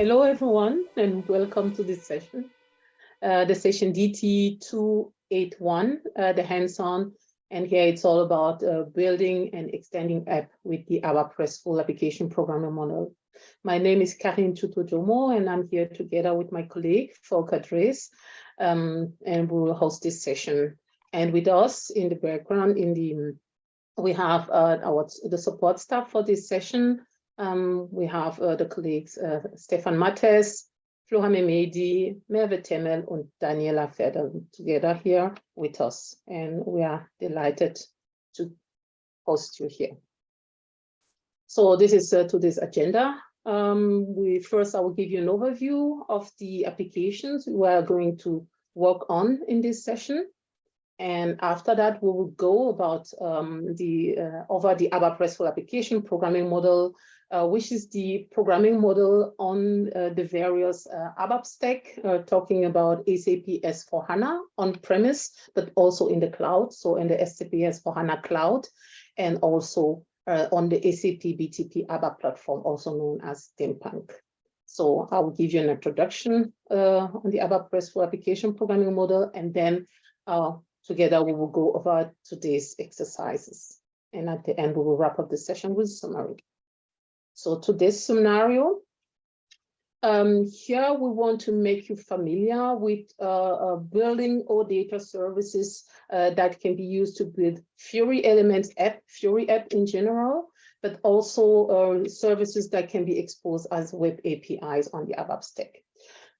Hello, everyone, and welcome to this session. The session DT281, the hands-on, and here it's all about building and extending app with the ABAP RESTful application programming model. My name is Carine Djomo, and I'm here together with my colleague, Volker Drees, and we will host this session. And with us in the background, we have the support staff for this session. We have the colleagues Stefan Mattes, Flora Mehmedi, Merve Temel, and Daniela Feder together here with us. And we are delighted to host you here. So this is today's agenda. I will give you an overview of the applications we are going to work on in this session. And after that, we will go about over the ABAP RESTful application programming model, which is the programming model on the various ABAP stack, talking about SAP S/4HANA on-premise, but also in the cloud, so in the SAP S/4HANA cloud, and also on the SAP BTP ABAP platform, also known as Steampunk. So I will give you an introduction on the ABAP RESTful application programming model, and then together we will go over today's exercises. And at the end, we will wrap up the session with summary. So today's scenario, here we want to make you familiar with building OData services that can be used to build Fiori Elements app, Fiori app in general, but also services that can be exposed as web APIs on the ABAP stack.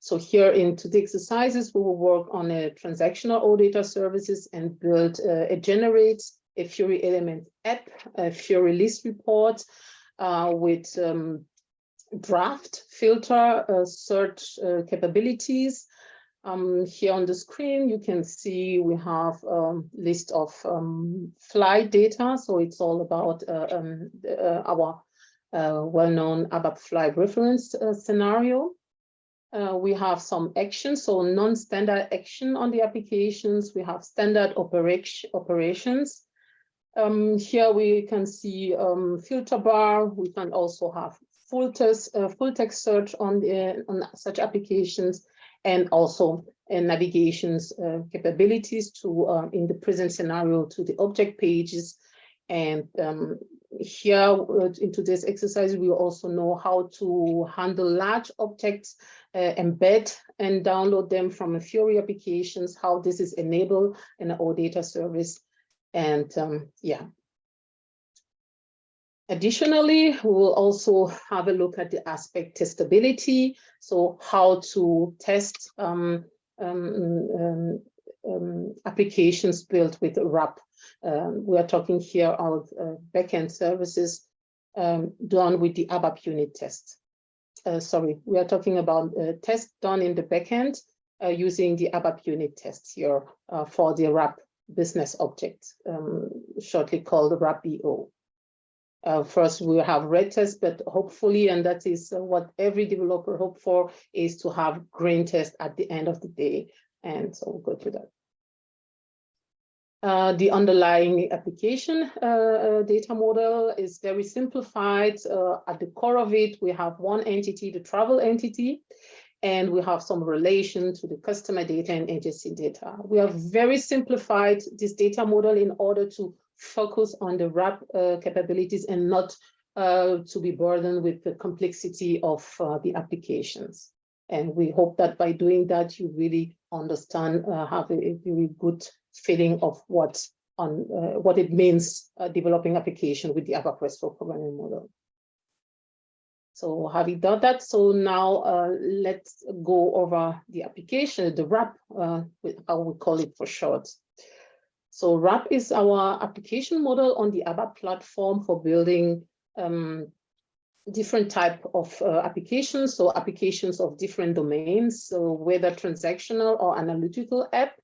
So here in today's exercises, we will work on a transactional OData services and build generate a Fiori Element app, a Fiori list report with draft, filter, search capabilities. Here on the screen, you can see we have a list of flight data. So it's all about our well-known ABAP flight reference scenario. We have some actions, so non-standard action on the applications. We have standard operations. Here we can see filter bar. We can also have full text search on such applications, and also navigations capabilities to in the present scenario to the object pages. And here into this exercise, we also know how to handle large objects, embed and download them from a Fiori applications, how this is enabled in an OData service. And yeah. Additionally, we will also have a look at the aspect testability. So how to test applications built with RAP. We are talking here about backend services done with the ABAP unit test. We are talking about tests done in the backend using the ABAP unit test here for the RAP business object, shortly called RAP-BO. First, we have red test, but hopefully, and that is what every developer hopes for, is to have green test at the end of the day. And so we'll go to that. The underlying application data model is very simplified. At the core of it, we have one entity, the travel entity, and we have some relation to the customer data and agency data. We have very simplified this data model in order to focus on the RAP capabilities and not to be burdened with the complexity of the applications. And we hope that by doing that, you really understand, have a very good feeling of what it means developing application with the ABAP RESTful programming model. So having done that, so now let's go over the application, the RAP, how we call it for short. So RAP is our application model on the ABAP platform for building different type of applications, so applications of different domains, so whether transactional or analytical app.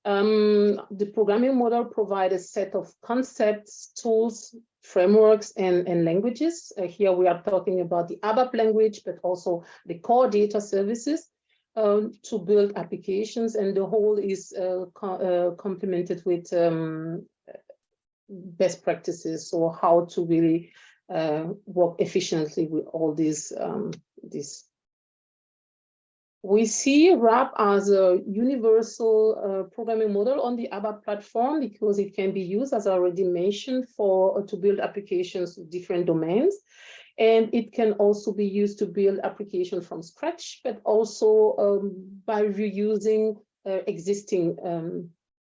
The programming model provides a set of concepts, tools, frameworks, and languages. Here we are talking about the ABAP language, but also the core data services to build applications, and the whole is complemented with best practices, so how to really work efficiently with all these We see RAP as a universal programming model on the ABAP platform because it can be used, as I already mentioned, to build applications with different domains. And it can also be used to build applications from scratch, but also by reusing existing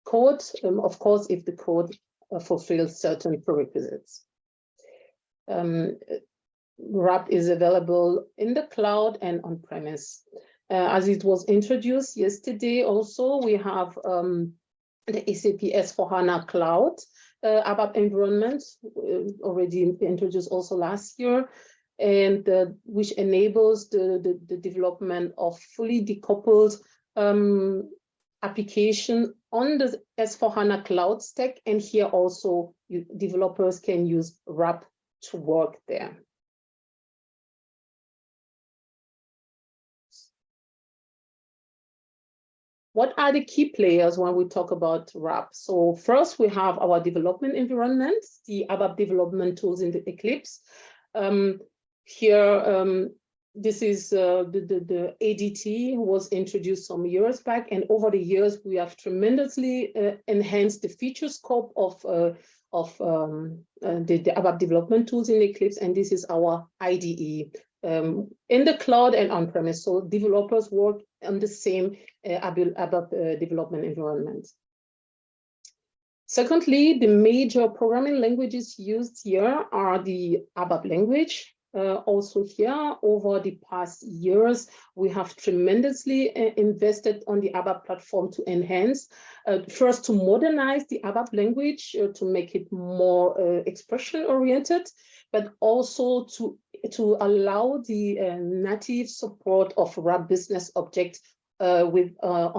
code, of course, if the code fulfills certain prerequisites. RAP is available in the cloud and on-premise. As it was introduced yesterday, also, we have the SAP S/4HANA Cloud ABAP environment, already introduced also last year, and which enables the development of fully decoupled application on the S/4HANA Cloud stack. And here also, developers can use RAP to work there. What are the key players when we talk about RAP? So first, we have our development environment, the ABAP development tools in the Eclipse. Here, this is the ADT was introduced some years back, and over the years, we have tremendously enhanced the feature scope of the ABAP development tools in Eclipse, and this is our IDE. In the cloud and on-premise, so developers work on the same ABAP development environment. Secondly, the major programming languages used here are the ABAP language. Also here, over the past years, we have tremendously invested on the ABAP platform to enhance, first to modernize the ABAP language, to make it more expression-oriented, but also to allow the native support of RAP business object with the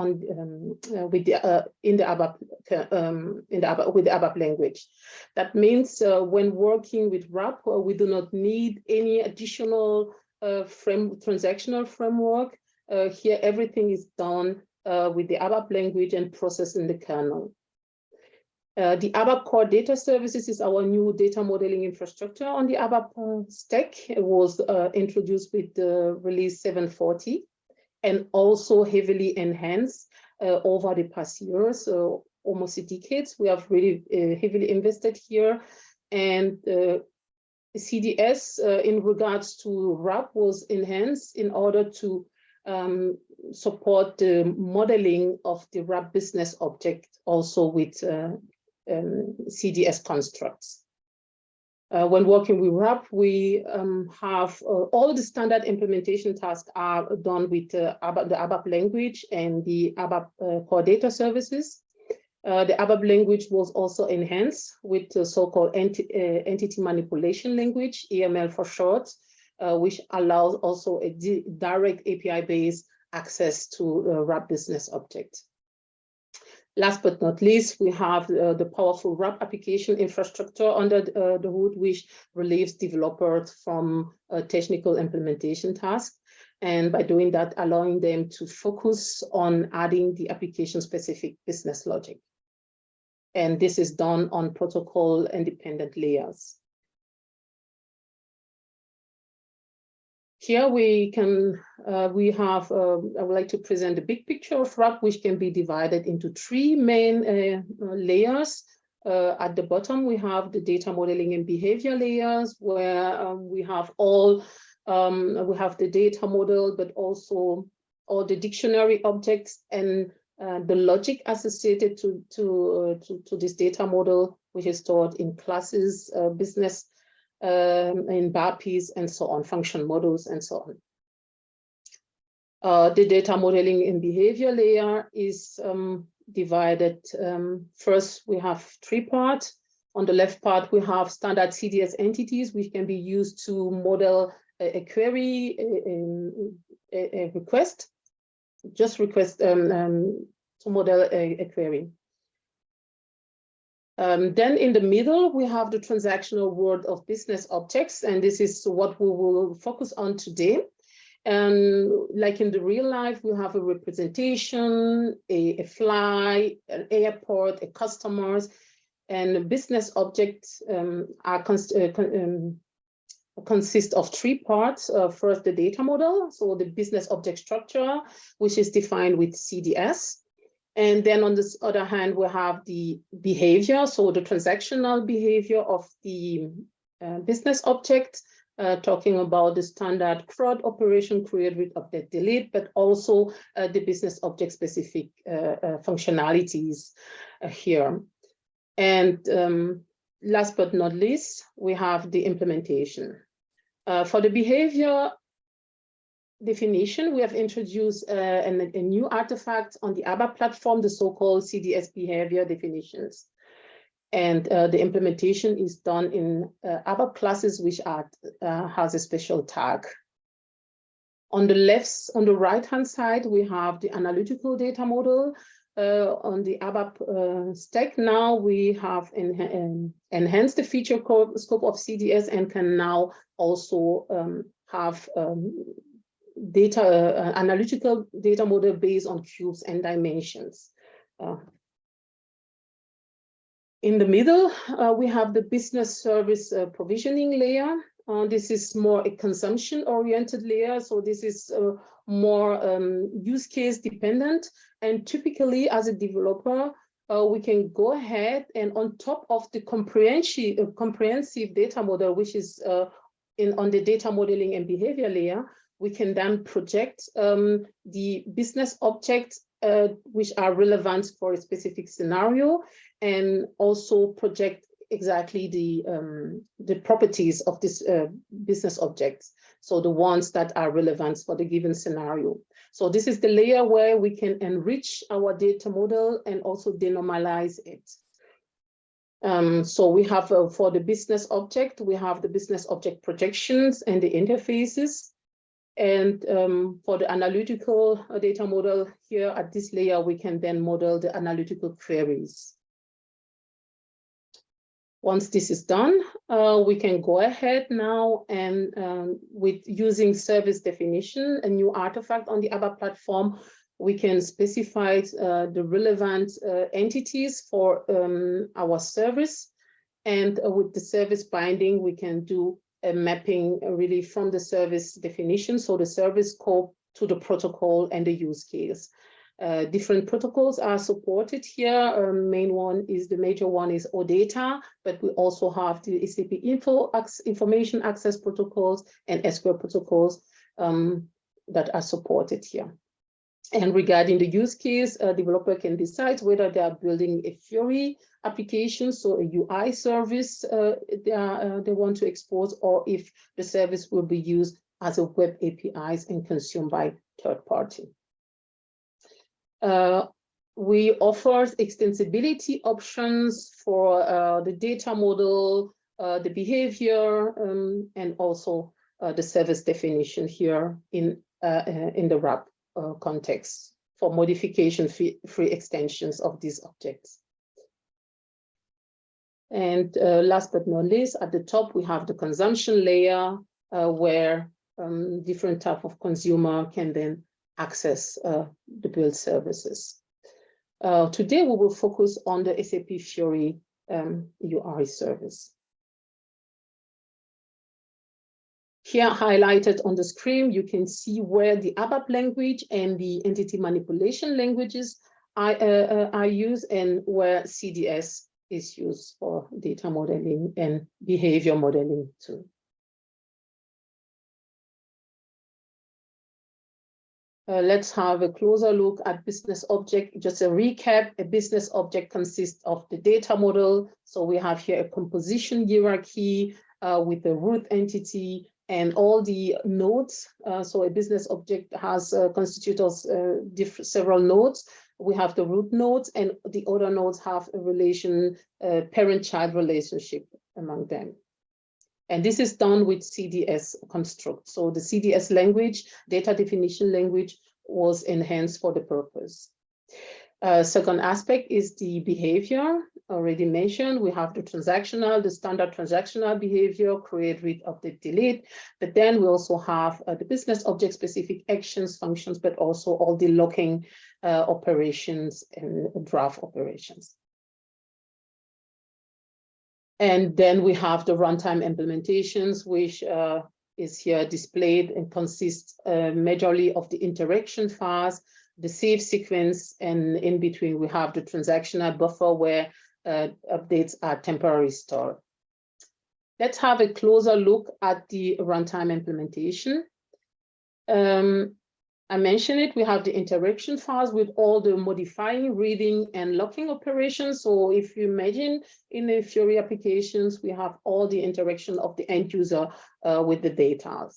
ABAP language. That means when working with RAP, we do not need any additional transactional framework. Here, everything is done with the ABAP language and processed in the kernel. The ABAP Core Data Services is our new data modeling infrastructure on the ABAP stack. It was introduced with the release 740 and also heavily enhanced over the past years, so almost a decade. We have really heavily invested here. And CDS in regards to RAP was enhanced in order to support the modeling of the RAP business object also with CDS constructs. When working with RAP, we have all the standard implementation tasks are done with the ABAP language and the ABAP Core Data Services. The ABAP language was also enhanced with the so-called entity manipulation language, EML for short, which allows also a direct API-based access to RAP business object. Last but not least, we have the powerful RAP application infrastructure under the hood, which relieves developers from technical implementation tasks. And by doing that, allowing them to focus on adding the application-specific business logic. And this is done on protocol-independent layers. Here we have, I would like to present the big picture of RAP, which can be divided into three main layers. At the bottom, we have the data modeling and behavior layers, where we have the data model, but also all the dictionary objects and the logic associated to this data model, which is stored in classes, business, in BAPIs and so on, function models and so on. The data modeling and behavior layer is divided. First, we have three parts. On the left part, we have standard CDS entities, which can be used to model a query, a request, just request to model a query. Then in the middle, we have the transactional world of business objects, and this is what we will focus on today. And like in the real life, we have a representation, a fly, an airport, a customers, and business objects are consists of three parts. First, the data model, so the business object structure, which is defined with CDS. And then on this other hand, we have the behavior, so the transactional behavior of the business object, talking about the standard CRUD operation, create, read, update, delete, but also the business object specific functionalities here. And last but not least, we have the implementation. For the behavior definition, we have introduced a new artifact on the ABAP platform, the so-called CDS behavior definitions. And the implementation is done in ABAP classes, which has a special tag. On the right-hand side, we have the analytical data model. On the ABAP stack now, we have enhanced the feature scope of CDS and can now also have analytical data model based on cubes and dimensions. In the middle, we have the business service provisioning layer. This is more a consumption-oriented layer, so this is more use case dependent. And typically, as a developer, we can go ahead and on top of the comprehensive data model, which is on the data modeling and behavior layer, we can then project the business objects which are relevant for a specific scenario, and also project exactly the properties of this business objects. So the ones that are relevant for the given scenario. So this is the layer where we can enrich our data model and also denormalize it. So we have for the business object, we have the business object projections and the interfaces. And for the analytical data model here at this layer, we can then model the analytical queries. Once this is done, we can go ahead now and with using service definition, a new artifact on the ABAP platform, we can specify the relevant entities for our service. And with the service binding, we can do a mapping really from the service definition, so the service scope to the protocol and the use case. Different protocols are supported here. The major one is OData, but we also have the SAP information access protocols and SQL protocols that are supported here. And regarding the use case, a developer can decide whether they are building a Fiori application, so a UI service they want to export, or if the service will be used as a web APIs and consumed by third party. We offer extensibility options for the data model, the behavior, and also the service definition here in the wrap context for modification-free extensions of these objects. And last but not least, at the top, we have the consumption layer where different type of consumer can then access the build services. Today, we will focus on the SAP Fiori URI service. Here highlighted on the screen, you can see where the ABAP language and the entity manipulation languages are used, and where CDS is used for data modeling and behavior modeling too. Let's have a closer look at business object. Just a recap, a business object consists of the data model. So we have here a composition hierarchy with the root entity and all the nodes. So a business object has constitutes several nodes. We have the root nodes, and the other nodes have a relation, parent-child relationship among them. And this is done with CDS construct. So the CDS language, data definition language, was enhanced for the purpose. Second aspect is the behavior. Already mentioned, we have the standard transactional behavior, create, read, update, delete. But then we also have the business object specific actions, functions, but also all the locking operations and draft operations. And then we have the runtime implementations, which is here displayed and consists majorly of the interaction phase, the save sequence, and in between we have the transactional buffer where updates are temporarily stored. Let's have a closer look at the runtime implementation. I mentioned it, we have the interaction phase with all the modifying, reading, and locking operations. So if you imagine in the Fiori applications, we have all the interaction of the end user with the data.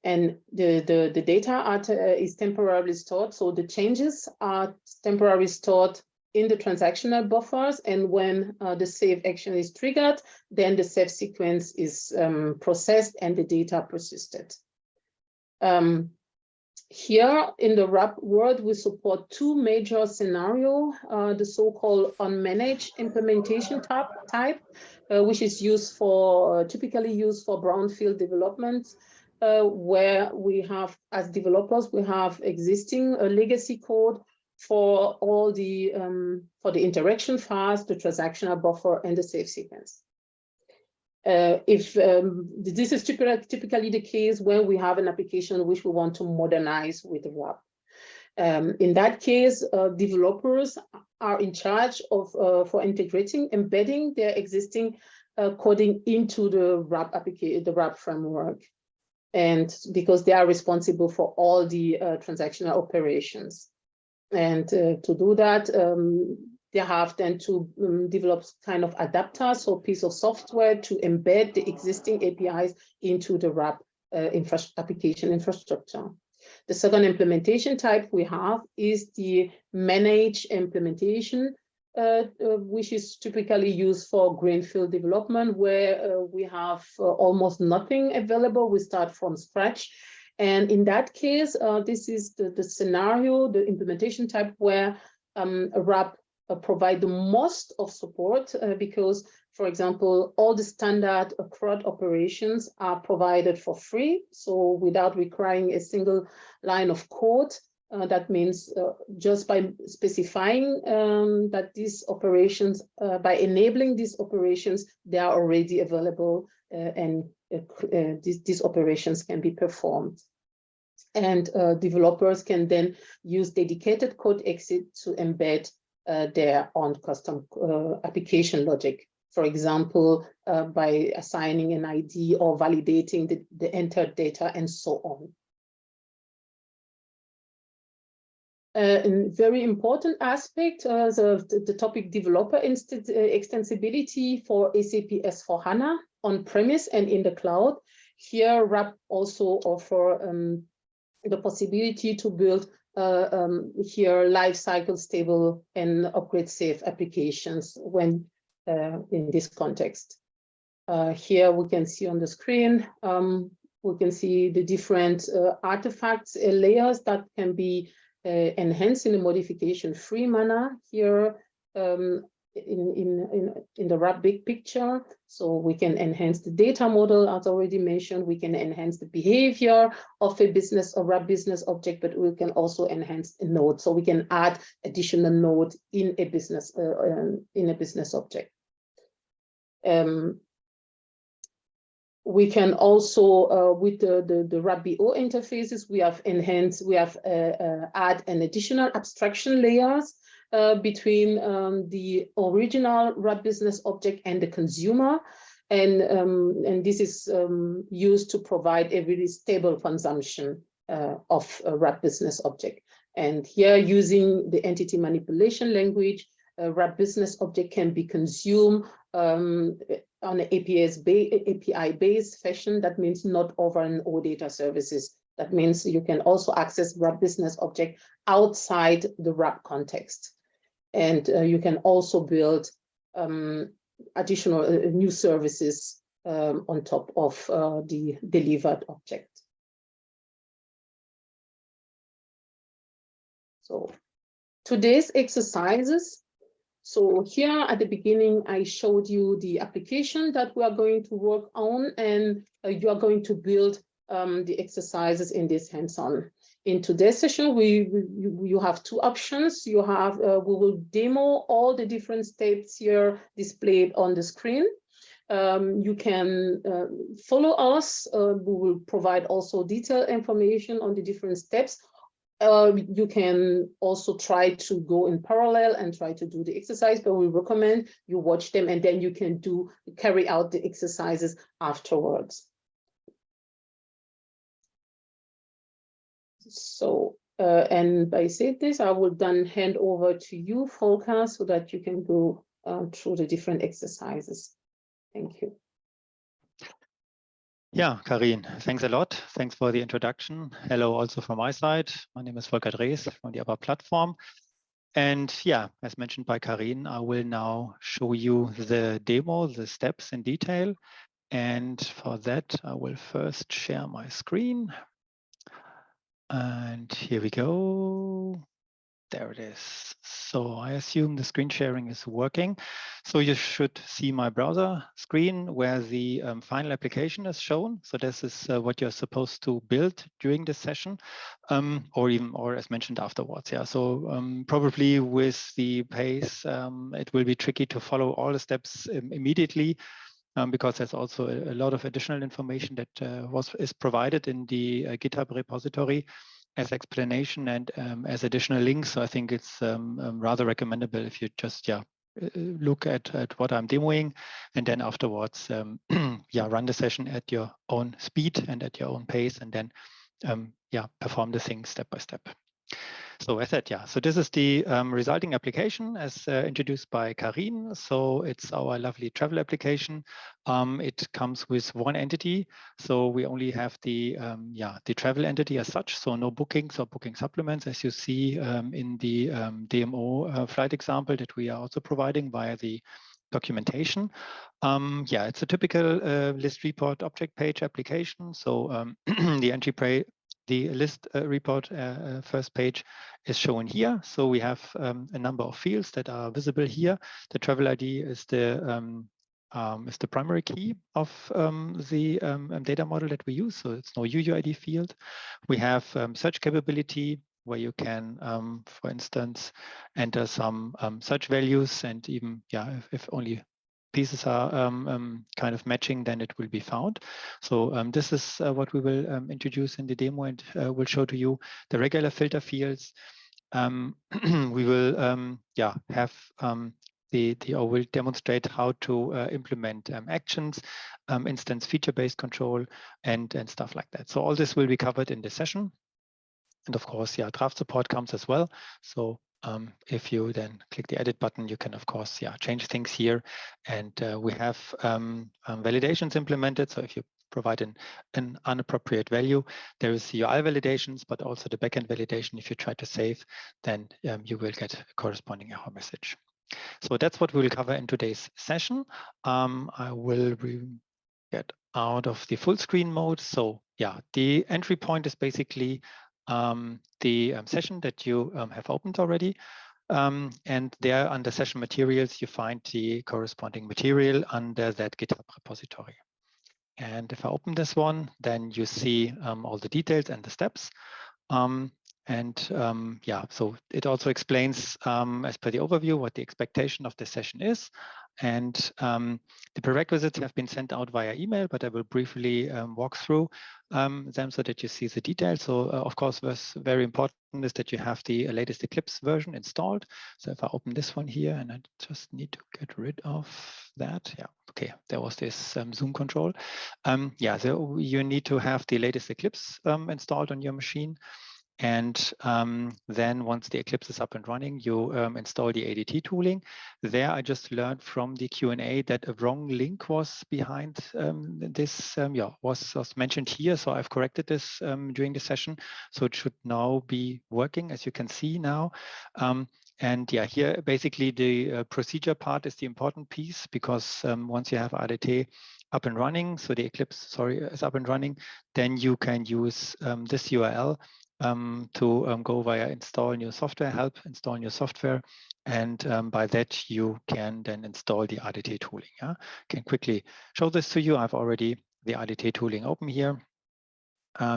And the data is temporarily stored. So the changes are temporarily stored in the transactional buffers. And when the save action is triggered, then the save sequence is processed and the data persisted. Here in the RAP world, we support two major scenarios, the so-called unmanaged implementation type, which is used for, typically used for brownfield development, where we have, as developers, we have existing legacy code for all the, for the interaction phase, the transactional buffer, and the save sequence. This is typically the case when we have an application which we want to modernize with RAP. In that case, developers are in charge of for integrating, embedding their existing coding into the RAP application, the RAP framework, and because they are responsible for all the transactional operations. And to do that, they have then to develop kind of adapters, so piece of software to embed the existing APIs into the RAP application infrastructure. The second implementation type we have is the managed implementation, which is typically used for greenfield development, where we have almost nothing available. We start from scratch. And in that case, this is the scenario, the implementation type where RAP provide the most of support because, for example, all the standard CRUD operations are provided for free. So without requiring a single line of code, that means just by specifying that these operations, by enabling these operations, they are already available and these operations can be performed. And developers can then use dedicated code exit to embed their own custom application logic, for example, by assigning an ID or validating the entered data and so on. A very important aspect, the topic developer extensibility for SAP S/4HANA on-premise and in the cloud. Here, RAP also offer the possibility to build here lifecycle stable and upgrade safe applications when in this context. Here we can see on the screen, we can see the different artifacts and layers that can be enhanced in a modification-free manner here in the RAP big picture. So we can enhance the data model, as already mentioned. We can enhance the behavior of a business or RAP business object, but we can also enhance a node. So we can add additional node in a business object. We can also, with the RAP BO interfaces, we have enhanced, we have add an additional abstraction layers between the original RAP business object and the consumer. And this is used to provide a really stable consumption of a RAP business object. And here, using the entity manipulation language, a RAP business object can be consumed on an API-based fashion. That means not over an OData services. That means you can also access RAP business object outside the RAP context. And you can also build additional new services on top of the delivered object. So today's exercises. So here at the beginning, I showed you the application that we are going to work on, and you are going to build the exercises in this hands-on. In today's session, you have two options. You have we will demo all the different steps here displayed on the screen. You can follow us. We will provide also detailed information on the different steps. You can also try to go in parallel and try to do the exercise, but we recommend you watch them and then you can carry out the exercises afterwards. So, and by saying this, I will then hand over to you, Volker, so that you can go through the different exercises. Thank you. Yeah, Carine, thanks a lot. Thanks for the introduction. Hello also from my side. My name is Volker Drees from the ABAP platform. And yeah, as mentioned by Carine, I will now show you the demo, the steps in detail. And for that, I will first share my screen. And here we go. There it is. So I assume the screen sharing is working. So you should see my browser screen where the final application is shown. So this is what you're supposed to build during this session, or as mentioned afterwards. Yeah. So probably with the pace, it will be tricky to follow all the steps immediately. Because there's also a lot of additional information that is provided in the GitHub repository as explanation and as additional links. So I think it's rather recommendable if you just look at what I'm demoing, and then afterwards run the session at your own speed and at your own pace, and then perform the things step by step. So as said, so this is the resulting application as introduced by Carine. So it's our lovely travel application. It comes with one entity. So we only have the travel entity as such. So no bookings or booking supplements, as you see in the DMO flight example that we are also providing via the documentation. It's a typical list report object page application. So the list report first page is shown here. So we have a number of fields that are visible here. The travel ID is the primary key of the data model that we use. So it's no UUID field. We have search capability where you can, for instance, enter some search values, and even if only pieces are kind of matching, then it will be found. So this is what we will introduce in the demo, and we'll show to you the regular filter fields. We will will demonstrate how to implement actions, instance feature-based control, and stuff like that. So all this will be covered in the session. And of course, draft support comes as well. So if you then click the edit button, you can, of course, change things here. And we have validations implemented. So if you provide an inappropriate value, there is UI validations, but also the backend validation. If you try to save, then you will get a corresponding error message. So that's what we will cover in today's session. I will get out of the full screen mode. So the entry point is basically the session that you have opened already. And there under session materials, you find the corresponding material under that GitHub repository. And if I open this one, then you see all the details and the steps. So it also explains, as per the overview, what the expectation of the session is. And the prerequisites have been sent out via email, but I will briefly walk through them so that you see the details. So of course, what's very important is that you have the latest Eclipse version installed. So if I open this one here, and I just need to get rid of that. Okay, there was this zoom control. So you need to have the latest Eclipse installed on your machine. And then once the Eclipse is up and running, you install the ADT tooling. There, I just learned from the Q&A that a wrong link was behind this, was mentioned here. So I've corrected this during the session. So it should now be working, as you can see now. Here, basically the procedure part is the important piece, because once you have ADT up and running, so the Eclipse, is up and running, then you can use this URL to go via install new software, help install new software. And by that, you can then install the ADT tooling. I can quickly show this to you. I've already the ADT tooling open here.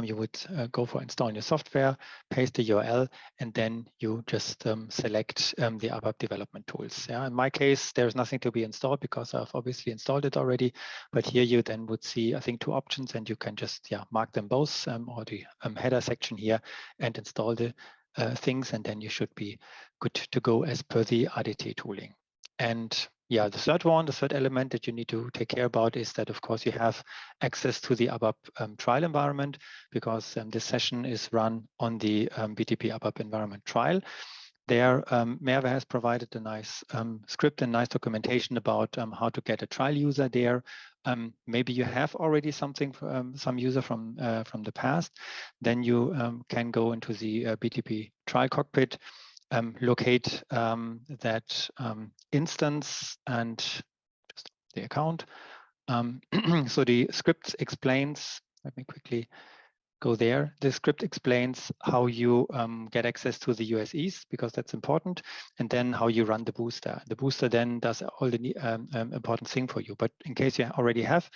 you would go for install your software, paste the URL, and then you just select the ABAP development tools. Yeah, in my case, there's nothing to be installed because I've obviously installed it already. But here you then would see, I think, two options, and you can just mark them both, or the header section here, and install the things, and then you should be good to go as per the ADT tooling. And yeah, the third element that you need to take care about is that, of course, you have access to the ABAP trial environment, because this session is run on the BTP ABAP environment trial. There, Merve has provided a nice script and nice documentation about how to get a trial user there. Maybe you have already something, some user from the past. Then you can go into the BTP Tri Cockpit, locate that instance and just the account. So the script explains, let me quickly go there. The script explains how you get access to the USEs, because that's important, and then how you run the booster. The booster then does all the important thing for you. But in case you already have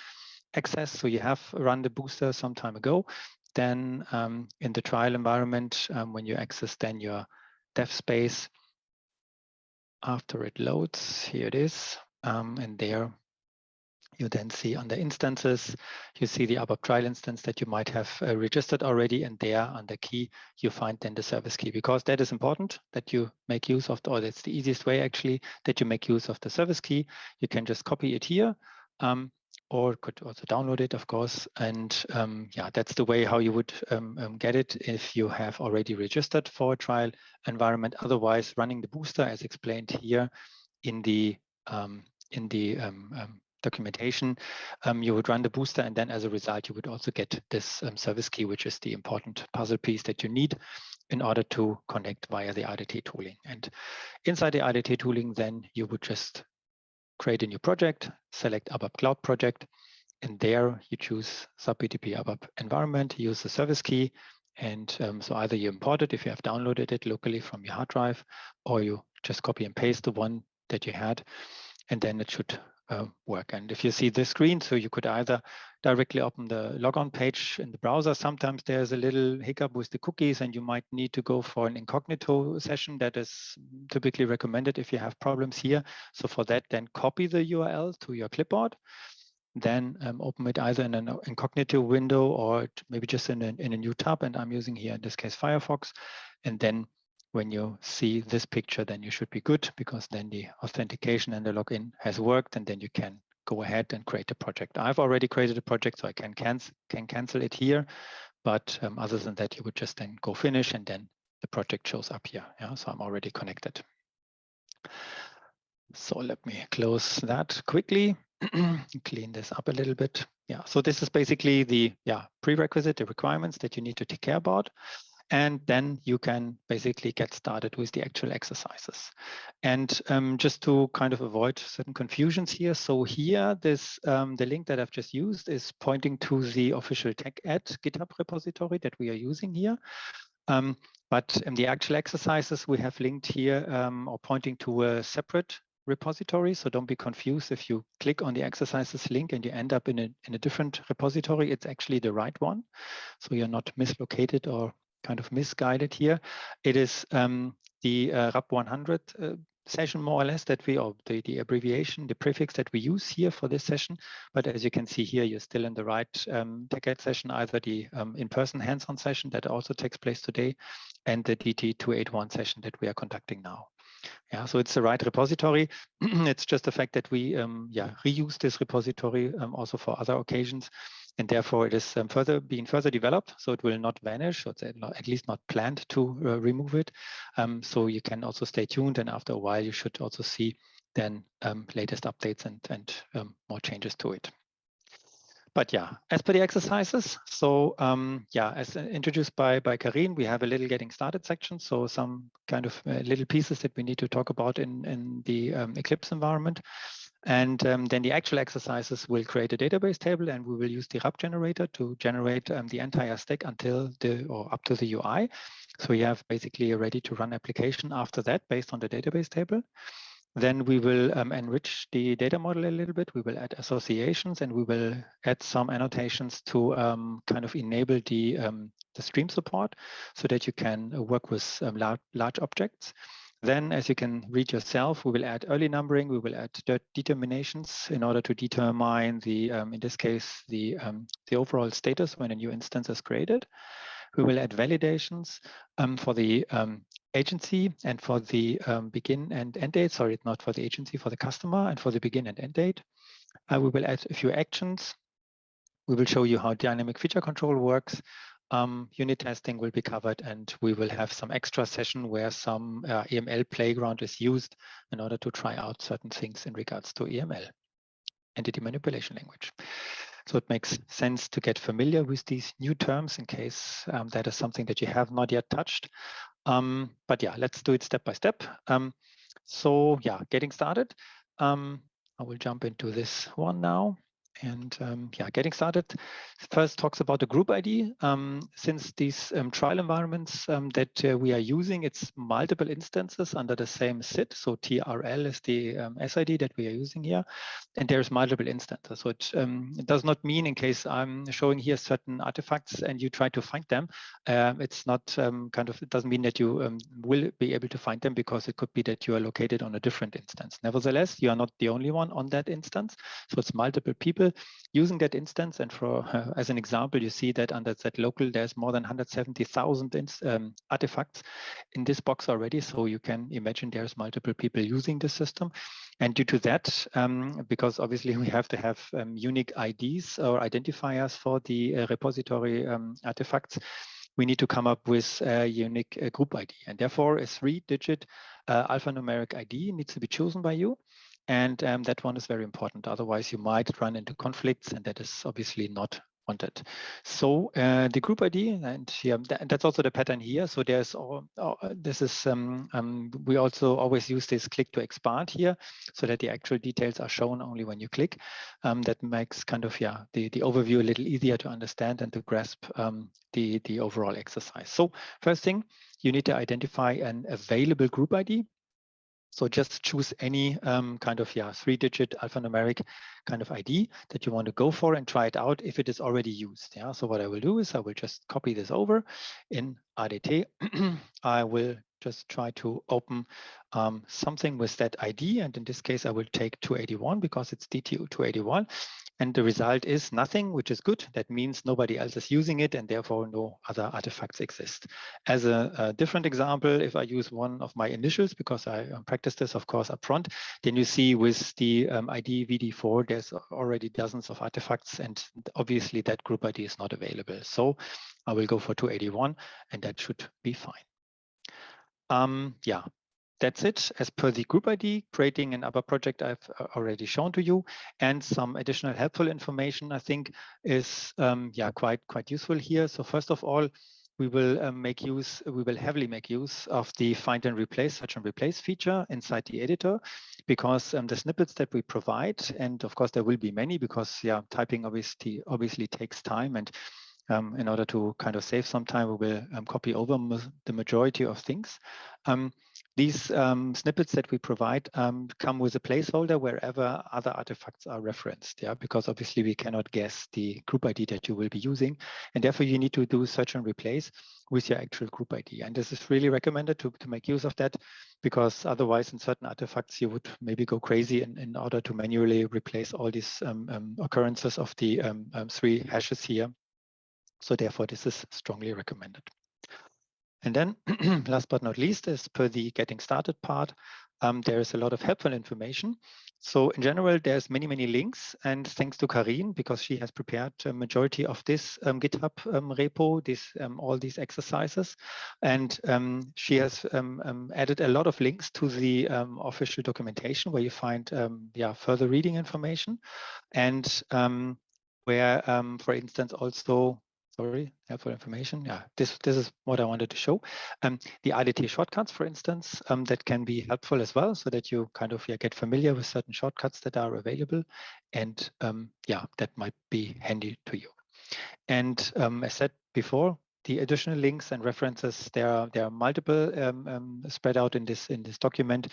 access, so you have run the booster some time ago, then in the trial environment, when you access then your dev space, after it loads, here it is, and there you then see under instances, you see the ABAP trial instance that you might have registered already, and there under key, you find then the service key, because that is important that you make use of, or that's the easiest way actually, that you make use of the service key. You can just copy it here, or could also download it, of course. And yeah, that's the way how you would get it if you have already registered for a trial environment. Otherwise, running the booster, as explained here in the documentation, you would run the booster, and then as a result, you would also get this service key, which is the important puzzle piece that you need in order to connect via the ADT tooling. And inside the ADT tooling, then you would just create a new project, select ABAP Cloud Project, and there you choose SAP BTP ABAP environment, use the service key, and so either you import it if you have downloaded it locally from your hard drive, or you just copy and paste the one that you had, and then it should work. And if you see the screen, so you could either directly open the logon page in the browser. Sometimes there's a little hiccup with the cookies, and you might need to go for an incognito session. That is typically recommended if you have problems here. So for that, then copy the URL to your clipboard, then open it either in an incognito window or maybe just in a new tab. And I'm using here, in this case, Firefox. And then when you see this picture, then you should be good, because then the authentication and the login has worked, and then you can go ahead and create a project. I've already created a project, so I can cancel it here. But other than that, you would just then go finish, and then the project shows up here. Yeah, so I'm already connected. So let me close that quickly, clean this up a little bit. Yeah, so this is basically the prerequisite, the requirements that you need to take care about. And then you can basically get started with the actual exercises. And just to kind of avoid certain confusions here, so here, this the link that I've just used is pointing to the official TechEd GitHub repository that we are using here. But in the actual exercises, we have linked here or pointing to a separate repository. So don't be confused if you click on the exercises link and you end up in a different repository. It's actually the right one. So you're not mislocated or kind of misguided here. It is the RAP 100 session, more or less, that we, or the abbreviation, the prefix that we use here for this session. But as you can see here, you're still in the right TechEd session, either the in-person hands-on session that also takes place today, and the DT281 session that we are conducting now. Yeah, so it's the right repository. It's just the fact that we reuse this repository also for other occasions, and therefore it is being further developed, so it will not vanish, so it's at least not planned to remove it. So you can also stay tuned, and after a while you should also see then latest updates and more changes to it. But yeah, as per the exercises, so as introduced by Carine, we have a little getting started section. So some kind of little pieces that we need to talk about in the Eclipse environment. And then the actual exercises will create a database table, and we will use the RAP generator to generate the entire stack until up to the UI. So you have basically a ready to run application after that based on the database table. Then we will enrich the data model a little bit. We will add associations, and we will add some annotations to kind of enable the stream support so that you can work with large objects. Then, as you can read yourself, we will add early numbering. We will add determinations in order to determine the, in this case, the overall status when a new instance is created. We will add validations for the agency and for the begin and end date. Sorry, not for the agency, for the customer, and for the begin and end date. We will add a few actions. We will show you how dynamic feature control works. Unit testing will be covered, and we will have some extra session where some EML playground is used in order to try out certain things in regards to EML, entity manipulation language. So it makes sense to get familiar with these new terms in case that is something that you have not yet touched. But yeah, let's do it step by step. So yeah, getting started. I will jump into this one now. And yeah, getting started. First talks about the group ID. Since these trial environments that we are using, it's multiple instances under the same SID. So TRL is the SID that we are using here, and there's multiple instances. So it does not mean, in case I'm showing here certain artifacts and you try to find them, it's not it doesn't mean that you will be able to find them, because it could be that you are located on a different instance. Nevertheless, you are not the only one on that instance. So it's multiple people using that instance. And for as an example, you see that under that local, there's more than 170,000 artifacts in this box already. So you can imagine there's multiple people using the system. And due to that, because obviously we have to have unique IDs or identifiers for the repository artifacts, we need to come up with a unique group ID. And therefore, a 3-digit alphanumeric ID needs to be chosen by you. And that one is very important. Otherwise, you might run into conflicts, and that is obviously not wanted. So the group ID, and here, that's also the pattern here. So there's this is we also always use this click to expand here, so that the actual details are shown only when you click. That makes kind of the overview a little easier to understand and to grasp the overall exercise. So first thing, you need to identify an available group ID. So just choose any kind of 3-digit alphanumeric kind of ID that you want to go for and try it out if it is already used. Yeah. So what I will do is I will just copy this over in ADT. I will just try to open something with that ID. And in this case, I will take 281 because it's DT281. And the result is nothing, which is good. That means nobody else is using it, and therefore no other artifacts exist. As a different example, if I use one of my initials, because I practiced this, of course, up front, then you see with the ID VD4, there's already dozens of artifacts, and obviously that group ID is not available. So I will go for 281, and that should be fine. Yeah. That's it. As per the group ID, creating an ABAP project I've already shown to you, and some additional helpful information I think is quite useful here. So first of all, we will heavily make use of the find and replace, search and replace feature inside the editor, because the snippets that we provide, and of course there will be many, because typing obviously takes time, and in order to kind of save some time, we will copy over the majority of things. These snippets that we provide come with a placeholder wherever other artifacts are referenced, because obviously we cannot guess the group ID that you will be using, and therefore you need to do search and replace with your actual group ID. And this is really recommended to make use of that, because otherwise in certain artifacts you would maybe go crazy in order to manually replace all these occurrences of the 3 hashes here. So therefore, this is strongly recommended. And then last but not least, as per the getting started part, there is a lot of helpful information. So in general, there's many links, and thanks to Carine, because she has prepared a majority of this GitHub repo, all these exercises. And she has added a lot of links to the official documentation where you find further reading information, and where, for instance, also, helpful information. Yeah, this is what I wanted to show. The IDT shortcuts, for instance, that can be helpful as well, so that you kind of get familiar with certain shortcuts that are available, and that might be handy to you. And as said before, the additional links and references, there are multiple spread out in this document.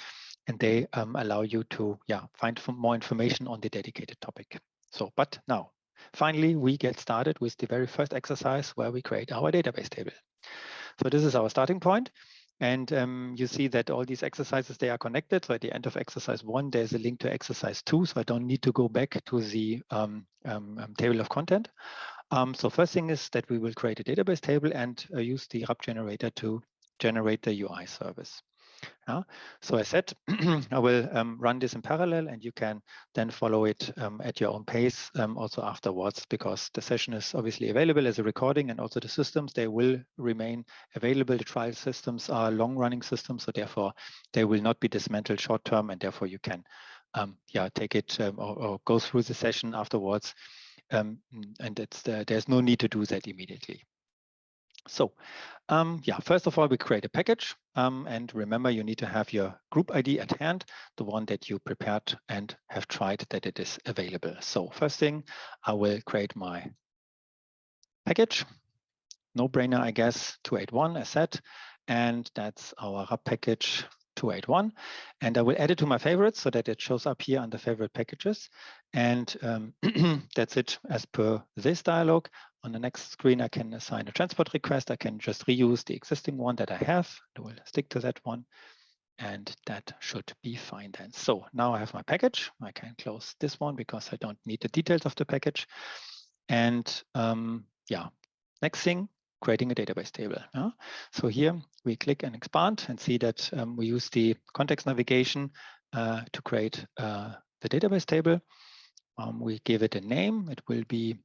and they allow you to find more information on the dedicated topic. So, but now, finally, we get started with the very first exercise where we create our database table. So this is our starting point. And you see that all these exercises, they are connected. So at the end of exercise 1, there's a link to exercise 2. So I don't need to go back to the table of content. So first thing is that we will create a database table and use the RAP generator to generate the UI service. So I said, I will run this in parallel, and you can then follow it at your own pace also afterwards, because the session is obviously available as a recording, and also the systems, they will remain available. The trial systems are long-running systems, so therefore they will not be dismantled short-term, and therefore you can take it or go through the session afterwards. And there's no need to do that immediately. So first of all, we create a package. And remember, you need to have your group ID at hand, the one that you prepared and have tried that it is available. So first thing, I will create my package. No brainer, I guess, 281 as said. And that's our RAP package 281. And I will add it to my favorites so that it shows up here under favorite packages. And that's it as per this dialog. On the next screen, I can assign a transport request. I can just reuse the existing one that I have. I will stick to that one. And that should be fine then. So now I have my package. I can close this one because I don't need the details of the package. And next thing, creating a database table. So here we click and expand and see that we use the context navigation to create the database table. We give it a name. It will be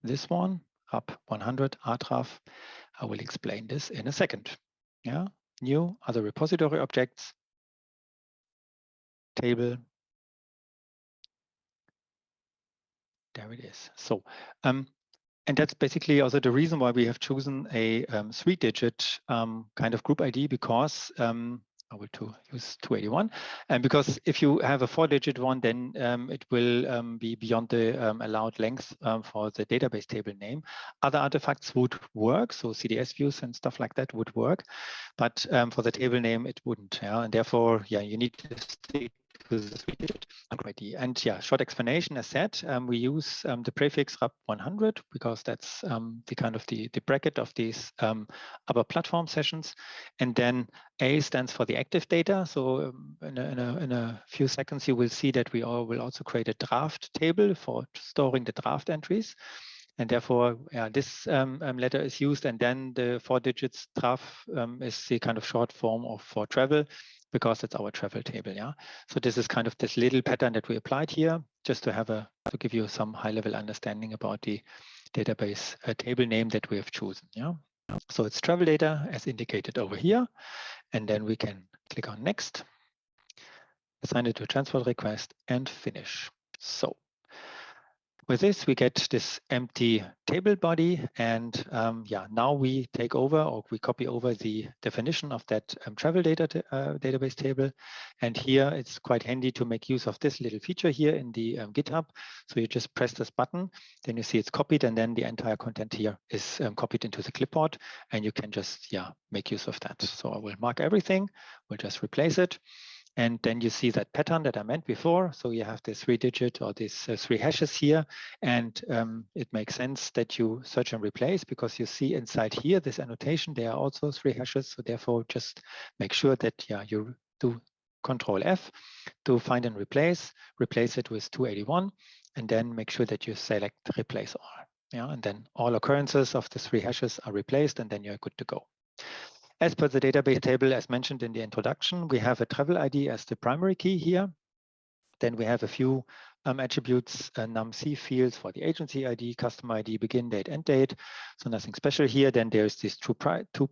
this one, RAP 100 RTRAF. I will explain this in a second. New other repository objects, table. There it is. So and that's basically also the reason why we have chosen a 3-digit kind of group ID, because I will use 281. And because if you have a 4-digit one, then it will be beyond the allowed length for the database table name. Other artifacts would work, so CDS views and stuff like that would work, but for the table name, it wouldn't. And therefore, you need to stick to the 3-digit ID. And short explanation, as said, we use the prefix RAP 100 because that's the kind of the bracket of these ABAP platform sessions. And then A stands for the active data. So in a few seconds, you will see that we will also create a draft table for storing the draft entries. And therefore, this letter is used, and then the 4 digits draft is the kind of short form for travel, because it's our travel table. So this is kind of this little pattern that we applied here, just to give you some high-level understanding about the database table name that we have chosen. So it's travel data as indicated over here, and then we can click on next, assign it to a transport request, and finish. So with this, we get this empty table body, and now we take over, or we copy over the definition of that travel data database table. And here it's quite handy to make use of this little feature here in the GitHub. So you just press this button, then you see it's copied, and then the entire content here is copied into the clipboard, and you can just make use of that. So I will mark everything, we'll just replace it. And then you see that pattern that I meant before. So you have the 3-digit or these 3 hashes here. And it makes sense that you search and replace, because you see inside here, this annotation, there are also 3 hashes. So therefore, just make sure that you do Control F to find and replace it with 281, and then make sure that you select replace all. And then all occurrences of the 3 hashes are replaced, and then you're good to go. As per the database table, as mentioned in the introduction, we have a travel ID as the primary key here. Then we have a few attributes, num-c fields for the agency ID, customer ID, begin date, end date. So nothing special here. Then there's these two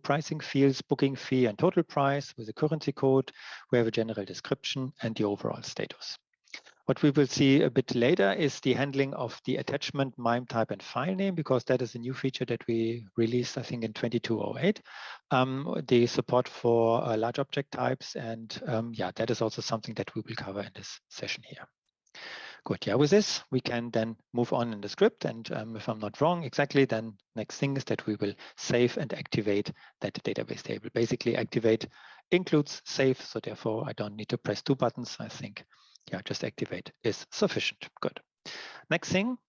pricing fields, booking fee and total price with a currency code. We have a general description and the overall status. What we will see a bit later is the handling of the attachment, MIME type, and file name, because that is a new feature that we released, I think, in 2208. The support for large object types, and that is also something that we will cover in this session here. Good. Yeah, with this, we can then move on in the script. And if I'm not wrong exactly, then next thing is that we will save and activate that database table. Basically, activate includes save. So therefore, I don't need to press 2 buttons. I think, yeah, just activate is sufficient. Good. Next thing,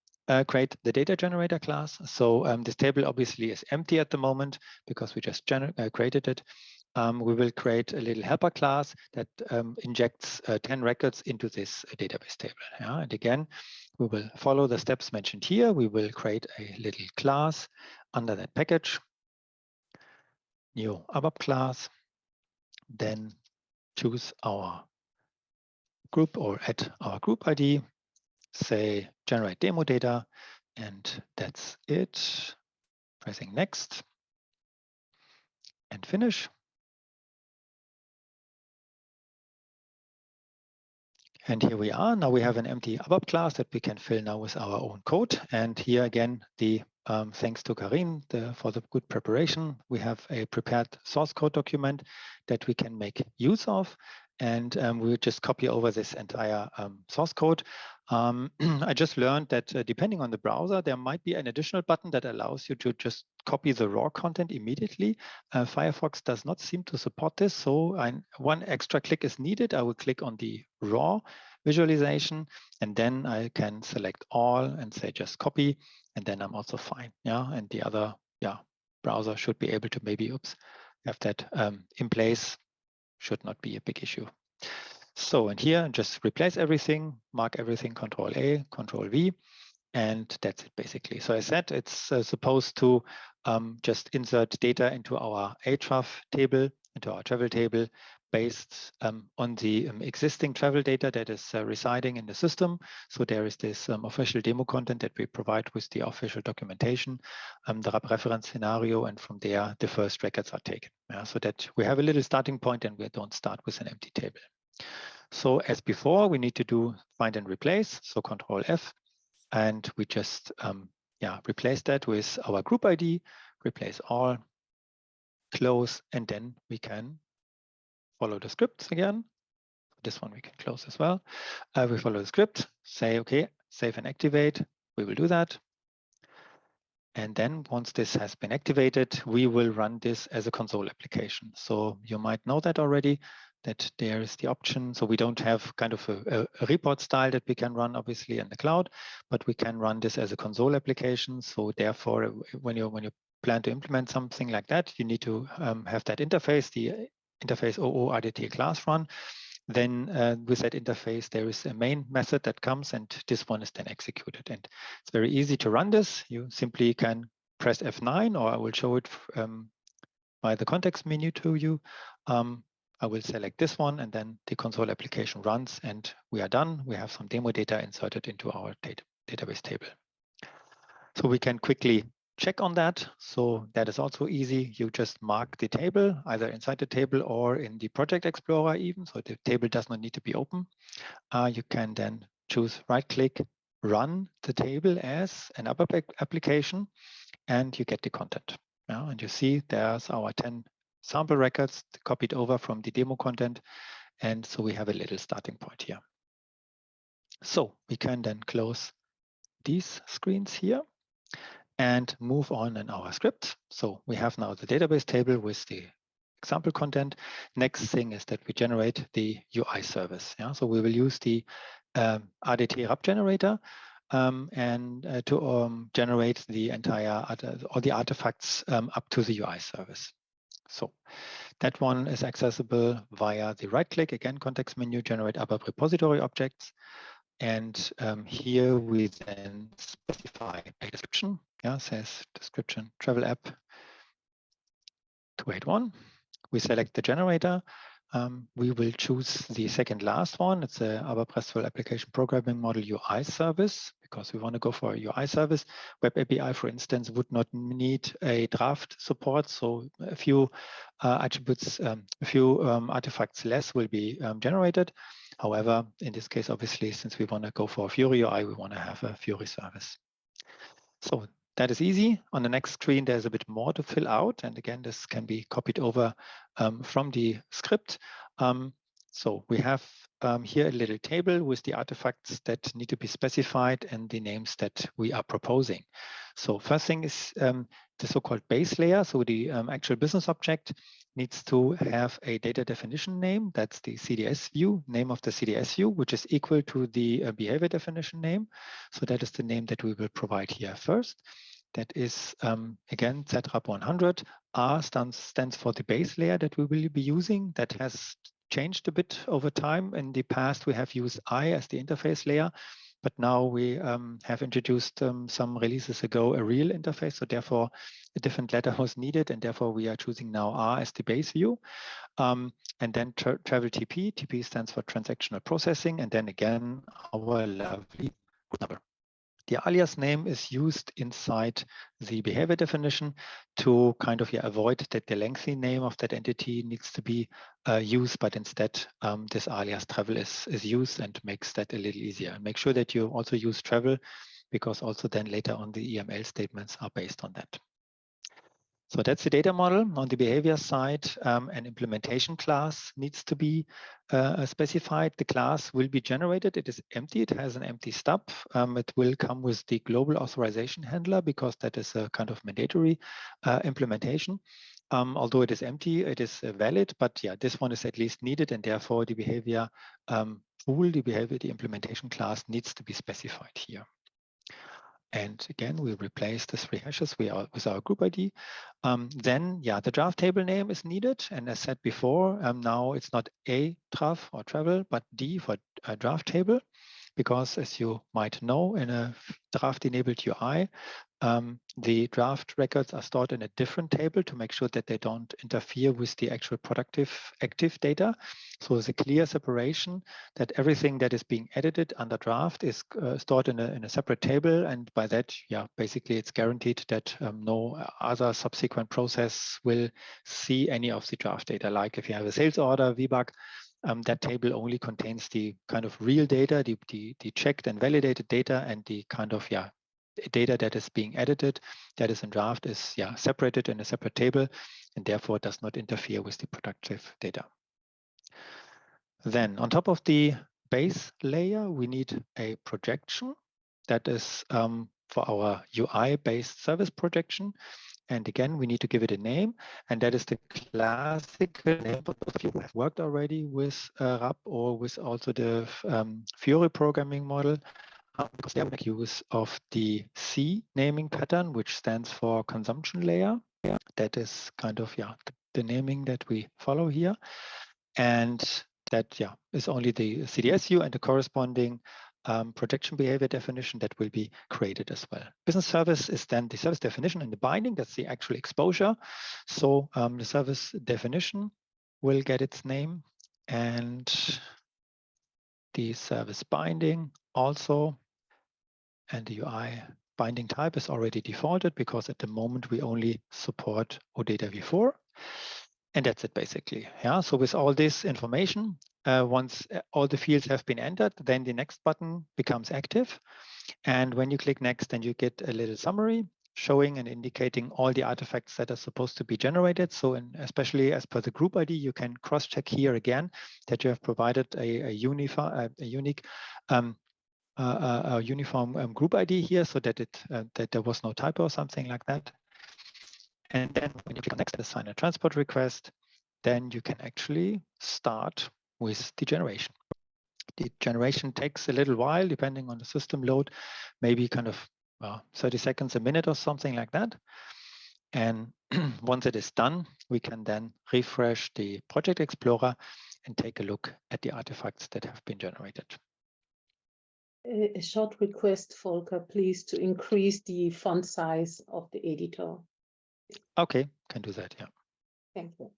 create the data generator class. So this table obviously is empty at the moment because we just created it. We will create a little helper class that injects 10 records into this database table. Yeah? And again, we will follow the steps mentioned here. We will create a little class under that package, new ABAP class, then choose our group or add our group ID, say generate demo data, and that's it. Pressing next and finish. And here we are. Now we have an empty ABAP class that we can fill now with our own code. And here again, the thanks to Carine for the good preparation. We have a prepared source code document that we can make use of. And we'll just copy over this entire source code. I just learned that depending on the browser, there might be an additional button that allows you to just copy the raw content immediately. Firefox does not seem to support this. So one extra click is needed. I will click on the raw visualization, and then I can select all and say just copy, and then I'm also fine. Yeah, and the other browser should be able to maybe have that in place. Should not be a big issue. So, and here just replace everything, mark everything Control A, Control V, and that's it basically. So I said it's supposed to just insert data into our href table, into our travel table, based on the existing travel data that is residing in the system. So there is this official demo content that we provide with the official documentation, the reference scenario, and from there the first records are taken. Yeah, so that we have a little starting point and we don't start with an empty table. So as before, we need to do find and replace. So Control F, and we just replace that with our group ID, replace all, close, and then we can follow the scripts again. This one we can close as well. We follow the script, say, okay, save and activate. We will do that. And then once this has been activated, we will run this as a console application. So you might know that already, that there is the option. So we don't have kind of a report style that we can run obviously in the cloud, but we can run this as a console application. So therefore, when you plan to implement something like that, you need to have that interface, the interface OO-RDT class run. Then with that interface, there is a main method that comes, and this one is then executed. And it's very easy to run this. You simply can press F9, or I will show it by the context menu to you. I will select this one, and then the console application runs, and we are done. We have some demo data inserted into our database table. So we can quickly check on that. So that is also easy. You just mark the table, either inside the table or in the Project Explorer even. So the table does not need to be open. You can then choose right-click, run the table as an ABAP application, and you get the content. And you see there's our 10 sample records copied over from the demo content. And so we have a little starting point here. So we can then close these screens here and move on in our script. So we have now the database table with the example content. Next thing is that we generate the UI service. Yeah? So we will use the RDT RAP generator and to generate the entire all the artifacts up to the UI service. So that one is accessible via the right click, again, context menu, generate ABAP repository objects. And here we then specify a description. Yeah, says description travel app 281. We select the generator. We will choose the second last one. It's a ABAP RESTful application programming model UI service, because we want to go for a UI service. Web API, for instance, would not need a draft support. So a few attributes, a few artifacts less will be generated. However, in this case, obviously, since we want to go for a Fiori UI, we want to have a Fiori service. So that is easy. On the next screen, there's a bit more to fill out. And again, this can be copied over from the script. So we have here a little table with the artifacts that need to be specified and the names that we are proposing. So first thing is the so-called base layer. So the actual business object needs to have a data definition name. That's the CDS view, name of the CDS view, which is equal to the behavior definition name. So that is the name that we will provide here first. That is, again, ZRAP 100. R stands for the base layer that we will be using. That has changed a bit over time. In the past, we have used I as the interface layer, but now we have introduced some releases ago a real interface. So therefore, a different letter was needed, and therefore we are choosing now R as the base view. And then travel TP. TP stands for transactional processing, and then again our lovely root number. The alias name is used inside the behavior definition to kind of avoid that the lengthy name of that entity needs to be used, but instead this alias travel is used and makes that a little easier. Make sure that you also use travel, because also then later on the EML statements are based on that. So that's the data model. On the behavior side, an implementation class needs to be specified. The class will be generated. It is empty. It has an empty stub. It will come with the global authorization handler, because that is a kind of mandatory implementation. Although it is empty, it is valid, but yeah, this one is at least needed, and therefore the behavior tool, the implementation class needs to be specified here. And again, we replace the 3 hashes with our group ID. Then, yeah, the draft table name is needed. And as said before, now it's not a draft or travel, but D for a draft table. Because as you might know, in a draft-enabled UI, the draft records are stored in a different table to make sure that they don't interfere with the actual productive active data. So there's a clear separation that everything that is being edited under draft is stored in a separate table. And by that, yeah, basically it's guaranteed that no other subsequent process will see any of the draft data. Like if you have a sales order, VBAC, that table only contains the kind of real data, the checked and validated data, and the kind of, yeah, data that is being edited, that is in draft, is, yeah, separated in a separate table, and therefore does not interfere with the productive data. Then on top of the base layer, we need a projection that is for our UI-based service projection. And again, we need to give it a name, and that is the classical name for those of you who have worked already with RAP or with also the Fiori programming model, because they make use of the C naming pattern, which stands for consumption layer. Yeah, that is kind of, yeah, the naming that we follow here. And that, yeah, is only the CDSU and the corresponding projection behavior definition that will be created as well. Business service is then the service definition and the binding. That's the actual exposure. So the service definition will get its name, and the service binding also, and the UI binding type is already defaulted, because at the moment we only support OData v4. And that's it basically. Yeah. So with all this information, once all the fields have been entered, then the next button becomes active. And when you click next, then you get a little summary showing and indicating all the artifacts that are supposed to be generated. So especially as per the group ID, you can cross-check here again that you have provided a unique uniform group ID here, so that that there was no typo or something like that. And then when you click on next, assign a transport request, then you can actually start with the generation. The generation takes a little while, depending on the system load, maybe kind of 30 seconds, a minute or something like that. And once it is done, we can then refresh the Project Explorer and take a look at the artifacts that have been generated. A short request, Volker, please, to increase the font size of the editor. Okay, can do that, yeah. Thank you.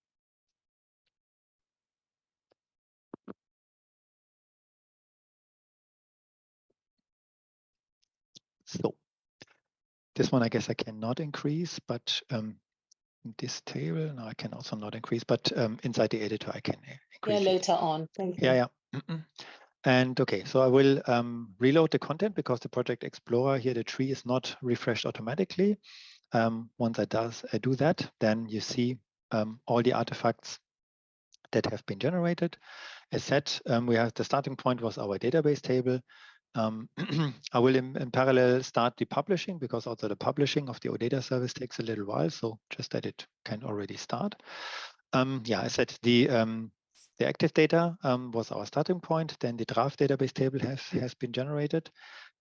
So this one, I guess I cannot increase, but this table, no, I can also not increase, but inside the editor, I can increase. Yeah, later on. Thank you. Yeah, yeah. And okay, so I will reload the content, because the Project Explorer here, the tree is not refreshed automatically. Once I do that, then you see all the artifacts that have been generated. As said, we have the starting point was our database table. I will in parallel start the publishing, because also the publishing of the OData service takes a little while. So just that it can already start. I said the active data was our starting point. Then the draft database table has been generated,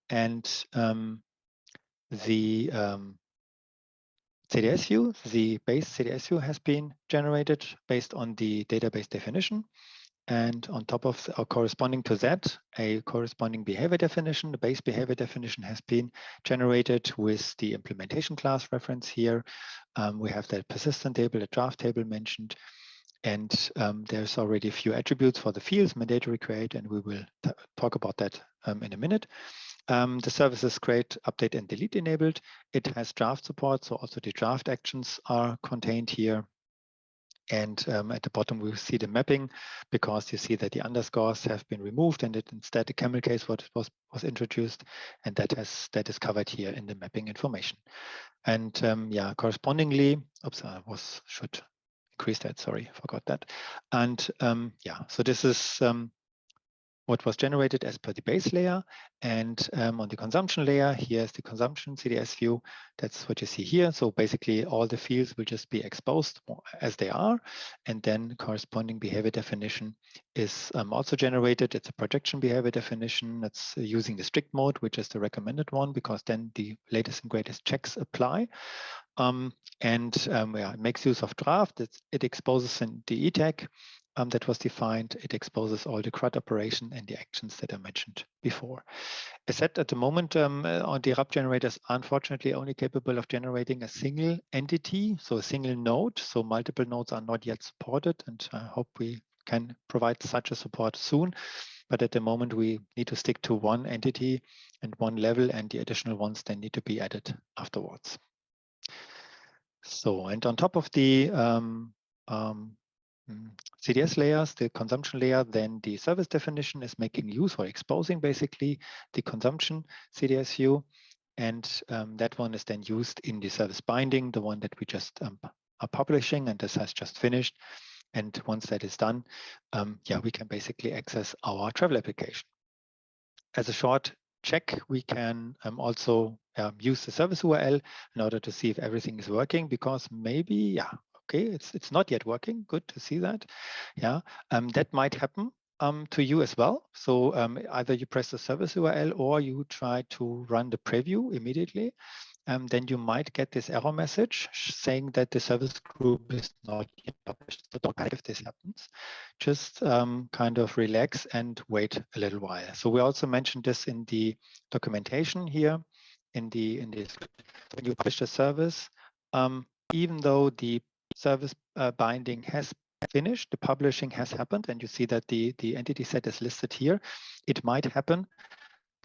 and the CDS view, the base CDS view has been generated based on the database definition. And on top of, or corresponding to that, a corresponding behavior definition. The base behavior definition has been generated with the implementation class reference here. We have that persistent table, the draft table mentioned, and there's already a few attributes for the fields, mandatory create, and we will talk about that in a minute. The services create, update, and delete enabled. It has draft support, so also the draft actions are contained here. And at the bottom, we see the mapping, because you see that the underscores have been removed, and instead the camel case was introduced, and that is covered here in the mapping information. And correspondingly, oops, should increase that. Sorry, forgot that. And so this is what was generated as per the base layer. And on the consumption layer, here's the consumption CDS view. That's what you see here. So basically all the fields will just be exposed as they are. And then corresponding behavior definition is also generated. It's a projection behavior definition. That's using the strict mode, which is the recommended one, because then the latest and greatest checks apply. It makes use of draft. It exposes in the E tag that was defined. It exposes all the CRUD operation and the actions that I mentioned before. As said, at the moment, the RAP generators are unfortunately only capable of generating a single entity, so a single node. So multiple nodes are not yet supported, and I hope we can provide such a support soon. But at the moment, we need to stick to one entity and one level, and the additional ones then need to be added afterwards. So, and on top of the CDS layers, the consumption layer, then the service definition is making use or exposing basically the consumption CDS view. And that one is then used in the service binding, the one that we just are publishing, and this has just finished. And once that is done, we can basically access our travel application. As a short check, we can also use the service URL in order to see if everything is working, because maybe, okay, it's not yet working. Good to see that. That might happen to you as well. So either you press the service URL or you try to run the preview immediately. Then you might get this error message saying that the service group is not yet published. So don't panic if this happens. Just kind of relax and wait a little while. So we also mentioned this in the documentation here, in the when you publish the service, even though the service binding has finished, the publishing has happened, and you see that the entity set is listed here. It might happen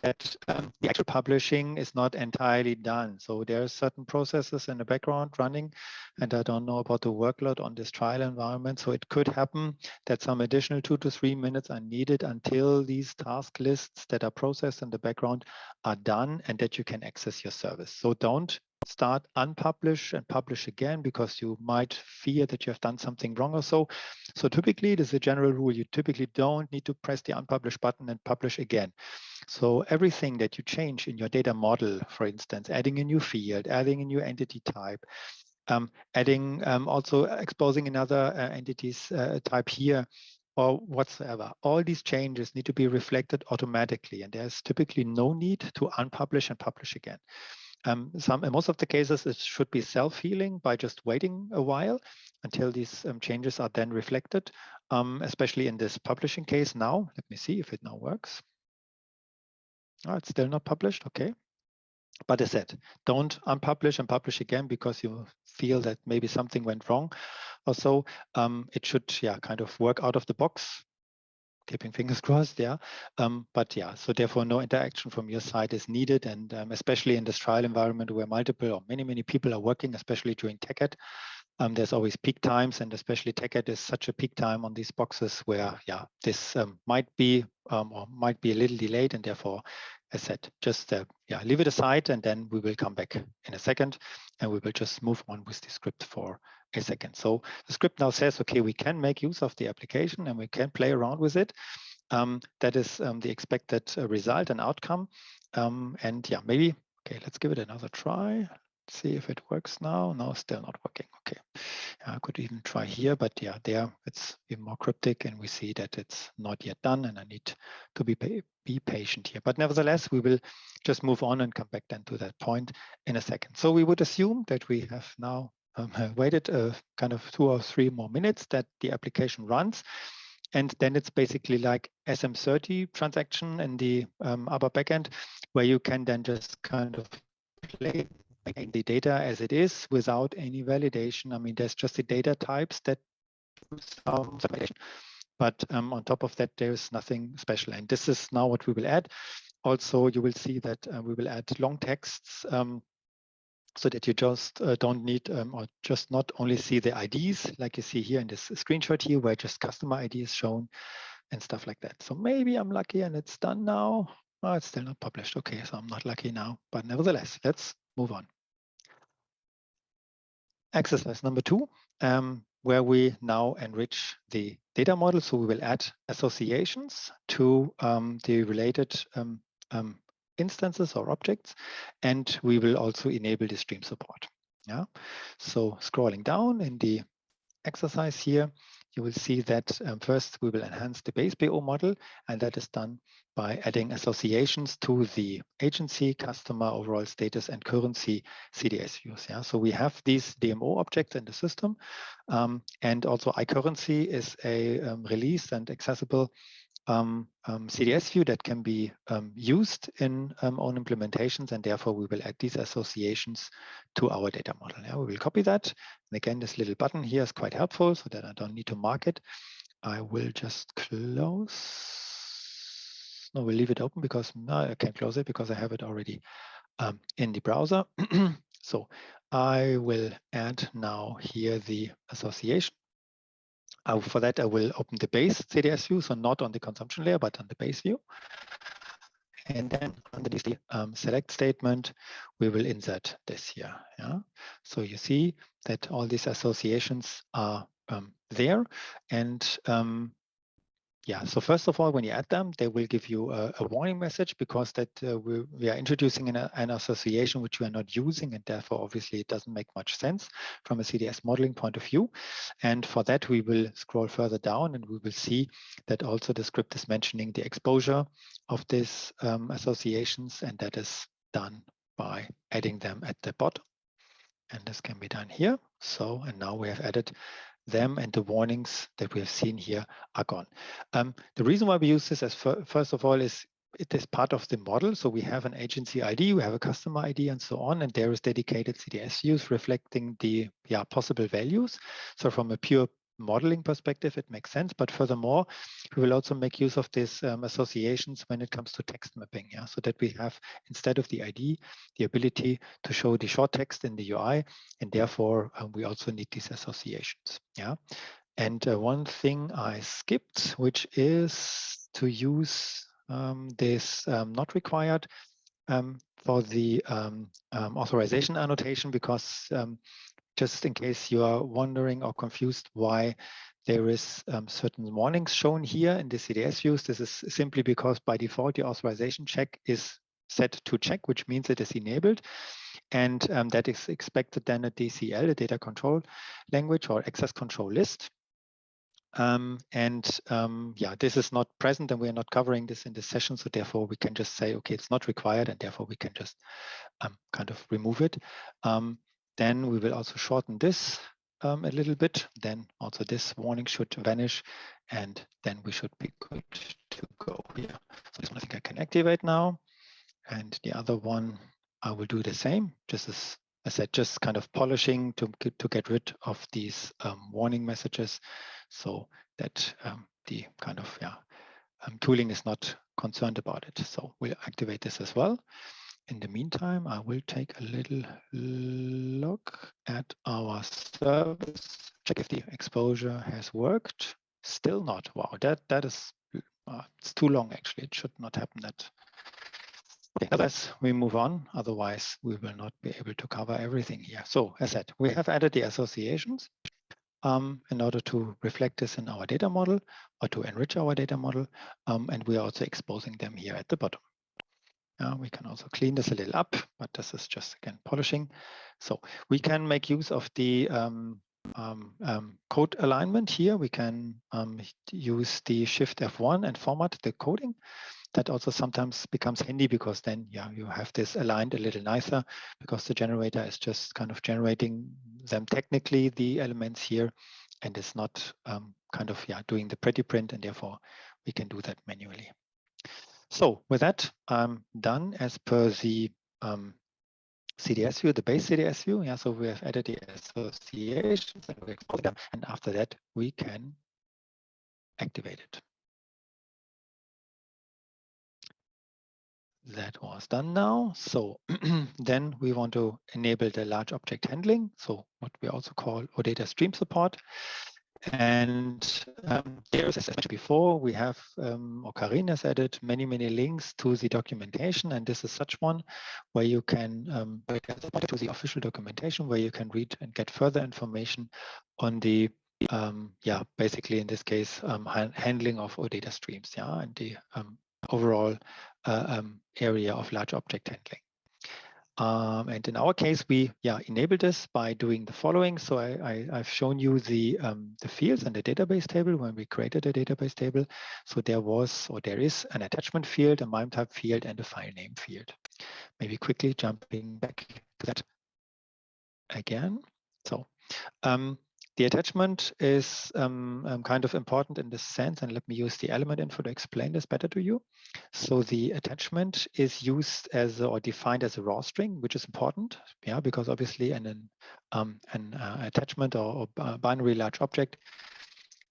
that the actual publishing is not entirely done. So there are certain processes in the background running, and I don't know about the workload on this trial environment. So it could happen that some additional 2 to 3 minutes are needed until these task lists that are processed in the background are done and that you can access your service. So don't start unpublish and publish again, because you might fear that you have done something wrong or so. So typically, there's a general rule. You typically don't need to press the unpublish button and publish again. So everything that you change in your data model, for instance, adding a new field, adding a new entity type, adding also exposing another entity's type here, or whatsoever, all these changes need to be reflected automatically, and there's typically no need to unpublish and publish again. In most of the cases, it should be self-healing by just waiting a while until these changes are then reflected, especially in this publishing case now. Let me see if it now works. Oh, it's still not published, okay. But as I said, don't unpublish and publish again because you feel that maybe something went wrong or so. It should, kind of work out of the box. Keeping fingers crossed, so therefore no interaction from your side is needed, and especially in this trial environment where multiple or many people are working, especially during TechEd, there's always peak times, and especially TechEd is such a peak time on these boxes where this might be a little delayed, and therefore, as said, just leave it aside, and then we will come back in a second, and we will just move on with the script for a second. So the script now says, okay, we can make use of the application and we can play around with it. That is the expected result and outcome. And yeah, maybe, okay, let's give it another try. See if it works now. No, still not working. Okay, I could even try here, but yeah, there it's even more cryptic and we see that it's not yet done and I need to be patient here. But nevertheless, we will just move on and come back then to that point in a second. So we would assume that we have now waited kind of 2 or 3 more minutes that the application runs. And then it's basically like SM30 transaction in the ABAP backend, where you can then just kind of play the data as it is without any validation. I mean, there's just the data types that sound validation. But on top of that, there's nothing special. And this is now what we will add. Also, you will see that we will add long texts so that you just don't need or just not only see the IDs like you see here in this screenshot here, where just customer ID is shown and stuff like that. So maybe I'm lucky and it's done now. Oh, it's still not published. Okay, so I'm not lucky now, but nevertheless, let's move on. Exercise number 2, where we now enrich the data model. So we will add associations to the related instances or objects, and we will also enable the stream support. Yeah. So scrolling down in the exercise here, you will see that first we will enhance the base BO model, and that is done by adding associations to the agency, customer, overall status, and currency CDS views. Yeah, so we have these DMO objects in the system, and also iCurrency is a released and accessible CDS view that can be used in own implementations, and therefore we will add these associations to our data model. Yeah, we will copy that. And again, this little button here is quite helpful so that I don't need to mark it. I will just close. No, we'll leave it open because no, I can't close it because I have it already in the browser. So I will add now here the association. For that, I will open the base CDS view, so not on the consumption layer, but on the base view. And then under the select statement, we will insert this here. Yeah? So you see that all these associations are there. And yeah, so first of all, when you add them, they will give you a warning message because that we are introducing an association which we are not using, and therefore obviously it doesn't make much sense from a CDS modeling point of view. And for that, we will scroll further down and we will see that also the script is mentioning the exposure of these associations, and that is done by adding them at the bottom. And this can be done here. So, and now we have added them, and the warnings that we have seen here are gone. The reason why we use this as first of all is it is part of the model. So we have an agency ID, we have a customer ID, and so on, and there is dedicated CDS views reflecting the possible values. So from a pure modeling perspective, it makes sense. But furthermore, we will also make use of these associations when it comes to text mapping. Yeah, so that we have, instead of the ID, the ability to show the short text in the UI, and therefore we also need these associations. Yeah, and one thing I skipped, which is to use this not required for the authorization annotation, because just in case you are wondering or confused why there is certain warnings shown here in the CDS views, this is simply because by default the authorization check is set to check, which means it is enabled. And that is expected then at DCL, the data control language or access control list. Yeah, this is not present and we're not covering this in this session. So therefore we can just say, okay, it's not required, and therefore we can just kind of remove it. Then we will also shorten this a little bit. Then also this warning should vanish, and then we should be good to go here. So this one I think I can activate now. And the other one, I will do the same, just as I said, just kind of polishing to get rid of these warning messages, so that the kind of tooling is not concerned about it. So we'll activate this as well. In the meantime, I will take a little look at our service, check if the exposure has worked. Still not. Wow, that is it's too long actually. It should not happen that Okay, otherwise we move on. Otherwise, we will not be able to cover everything here. So as said, we have added the associations in order to reflect this in our data model or to enrich our data model. And we are also exposing them here at the bottom. We can also clean this a little up, but this is just, again, polishing. So we can make use of the code alignment here. We can use the Shift F1 and format the coding. That also sometimes becomes handy because then, you have this aligned a little nicer because the generator is just kind of generating them technically, the elements here, and it's not doing the pretty print, and therefore we can do that manually. So with that, I'm done as per the CDS view, the base CDS view. Yeah, so we have added the associations and we export them, and after that we can activate it. That was done now. So then we want to enable the large object handling. So what we also call OData stream support. And there is, as I mentioned before, we have, or Carine has added many links to the documentation. And this is such one where you can to the official documentation where you can read and get further information on the, basically in this case, handling of OData streams, and the overall area of large object handling. And in our case, we enable this by doing the following. So I've shown you the fields and the database table when we created a database table. So there was, or there is, an attachment field, a MIME type field, and a file name field. Maybe quickly jumping back to that again. So the attachment is kind of important in this sense, and let me use the element info to explain this better to you. So the attachment is used as or defined as a raw string, which is important, because obviously an attachment or binary large object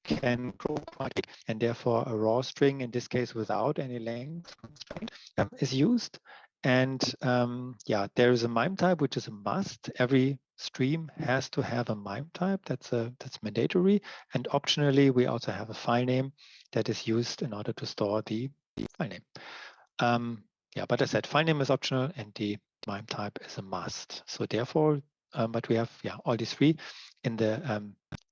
can grow quite big, and therefore a raw string, in this case without any length constraint, is used. And there is a MIME type, which is a must. Every stream has to have a MIME type. That's mandatory. And optionally, we also have a file name that is used in order to store the file name. But as I said, file name is optional and the MIME type is a must. So therefore, but we have all these three in the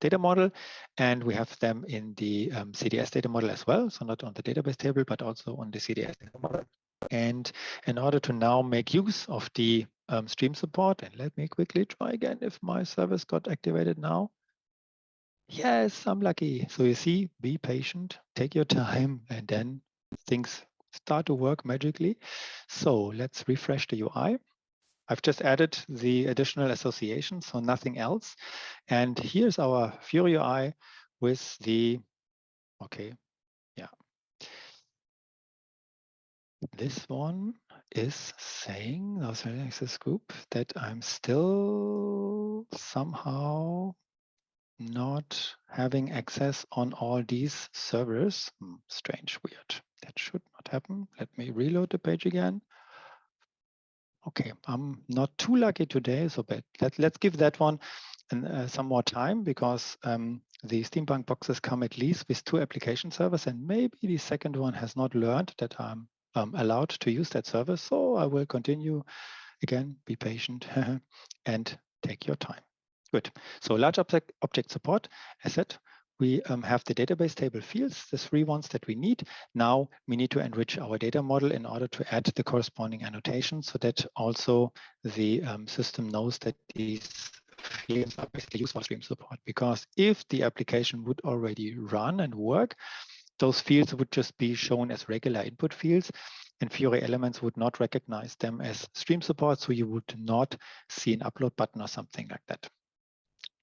data model, and we have them in the CDS data model as well. So not on the database table, but also on the CDS data model. And in order to now make use of the stream support, and let me quickly try again if my service got activated now. Yes, I'm lucky. So you see, be patient, take your time, and then things start to work magically. So let's refresh the UI. I've just added the additional association, so nothing else. And here's our Fiori UI with the, this one is saying, access group, that I'm still somehow not having access on all these servers. Strange, weird. That should not happen. Let me reload the page again. Okay, I'm not too lucky today, so let's give that one some more time, because the Steampunk boxes come at least with 2 application servers, and maybe the second one has not learned that I'm allowed to use that service. So I will continue. Again, be patient and take your time. Good. So large object support, as said, we have the database table fields, the 3 ones that we need. Now we need to enrich our data model in order to add the corresponding annotations so that also the system knows that these fields are basically used for stream support. Because if the application would already run and work, those fields would just be shown as regular input fields, and Fiori elements would not recognize them as stream support, so you would not see an upload button or something like that.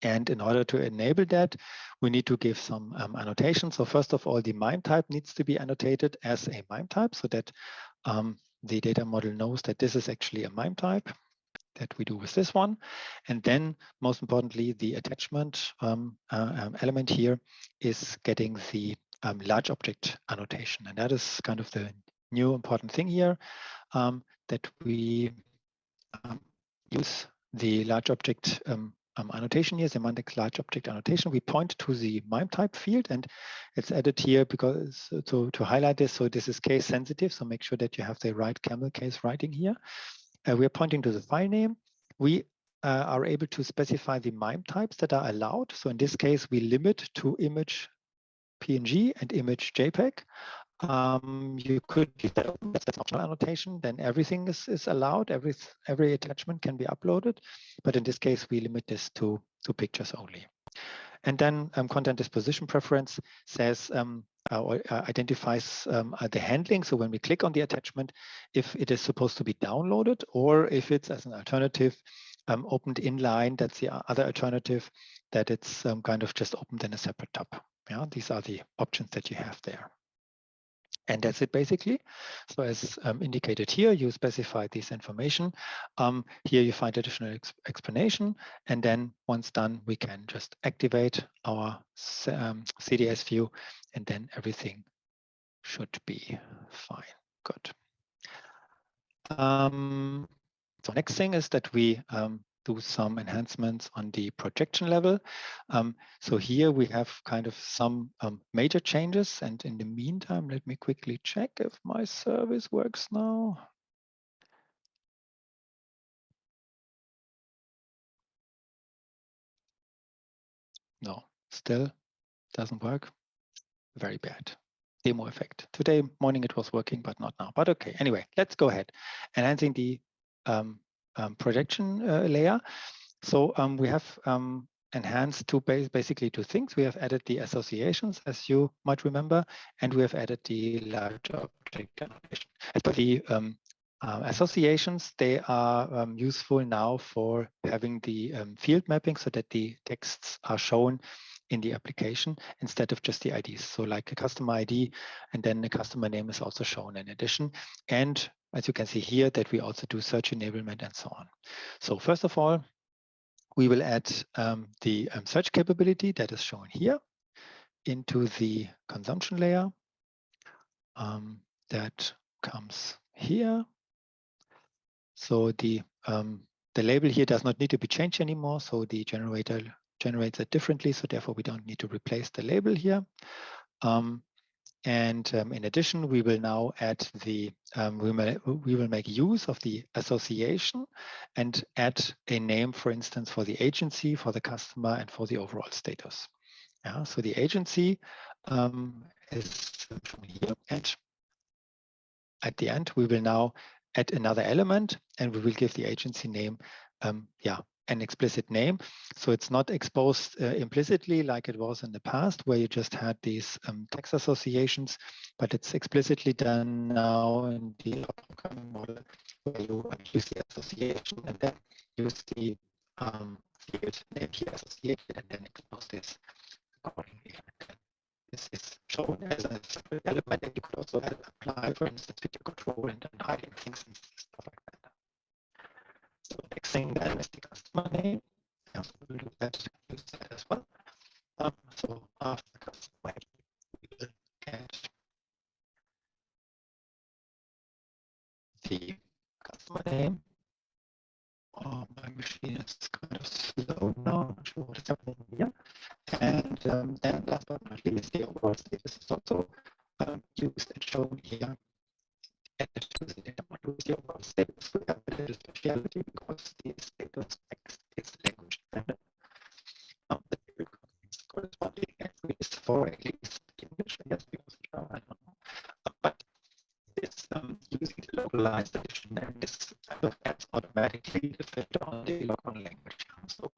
And in order to enable that, we need to give some annotations. So first of all, the MIME type needs to be annotated as a MIME type so that the data model knows that this is actually a MIME type that we do with this one. And then most importantly, the attachment element here is getting the large object annotation. And that is kind of the new important thing here, that we use the large object annotation here, semantic large object annotation. We point to the MIME type field, and it's added here because to highlight this. So this is case sensitive. So make sure that you have the right camel case writing here. We are pointing to the file name. We are able to specify the MIME types that are allowed. So in this case, we limit to image PNG and image JPEG. You could leave that open, that's an optional annotation, then everything is allowed, every attachment can be uploaded. But in this case, we limit this to pictures only. And then content disposition preference says or identifies the handling. So when we click on the attachment, if it is supposed to be downloaded or if it's as an alternative opened inline, that's the other alternative, that it's kind of just opened in a separate tab. Yeah, these are the options that you have there. And that's it basically. So as indicated here, you specify this information. Here you find additional explanation. And then once done, we can just activate our CDS view, and then everything should be fine. Good. So next thing is that we do some enhancements on the projection level. So here we have kind of some major changes. And in the meantime, let me quickly check if my service works now. No, still doesn't work. Very bad. Demo effect. Today morning it was working, but not now. But okay, anyway, let's go ahead. Enhancing the projection layer. So we have enhanced basically two things. We have added the associations, as you might remember, and we have added the large object annotation. As for the associations, they are useful now for having the field mapping so that the texts are shown in the application instead of just the IDs. So like a customer ID, and then the customer name is also shown in addition. And as you can see here, that we also do search enablement and so on. So first of all, we will add the search capability that is shown here into the consumption layer. That comes here. So the label here does not need to be changed anymore. So the generator generates it differently. So therefore, we don't need to replace the label here. And in addition, we will now add the, we will make use of the association and add a name, for instance, for the agency, for the customer, and for the overall status. Yeah, so the agency is shown here. And at the end, we will now add another element, and we will give the agency name, an explicit name. So it's not exposed implicitly like it was in the past, where you just had these text associations, but it's explicitly done now in the upcoming model, where you use the association and then use the field name here associated and then expose this accordingly. This is shown as a separate element, and you could also apply, for instance, video control and hiding things and stuff like that. So next thing then is the customer name. And we will use that as well. So after customer name, we will get the customer name. Oh, my machine is kind of slow now. I'm not sure what is happening here. And then last but not least, the overall status is also used and shown here. And to the data module, the overall status will have a little speciality because the status text is language dependent. The table contains corresponding entries for at least English, I guess, because I don't know. But it's using the localized edition, and this adds automatically the filter on the local language. So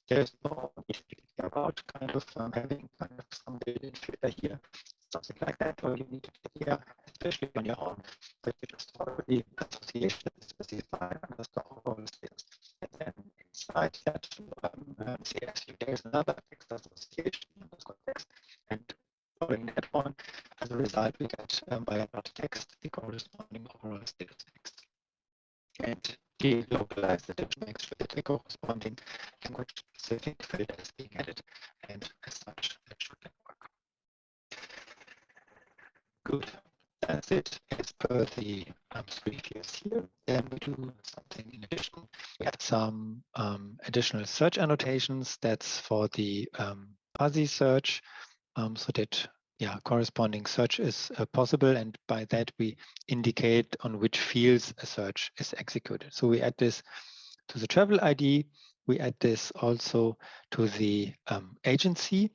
there's no need to care about kind of having kind of some built-in filter here, something like that, or you need to take care, especially on your own, but you just already association that is specified under the overall status. And then inside that CSU, there's another text association underscore text, and following that one, as a result, we get by a not text the corresponding overall status text. And the localized edition makes sure that the corresponding language-specific filter is being added, and as such, that should then work. Good. That's it as per the three fields here. Then we do something in addition. We add some additional search annotations. That's for the fuzzy search, so that corresponding search is possible, and by that we indicate on which fields a search is executed. So we add this to the travel ID. We add this also to the agency,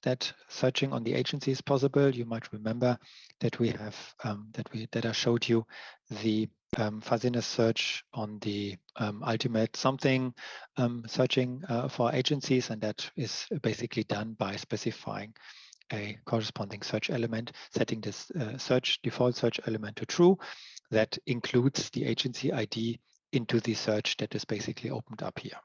that searching on the agency is possible. You might remember that we have that I showed you the fuzziness search on the ultimate something searching for agencies, and that is basically done by specifying a corresponding search element, setting this default search element to true. That includes the agency ID into the search that is basically opened up here.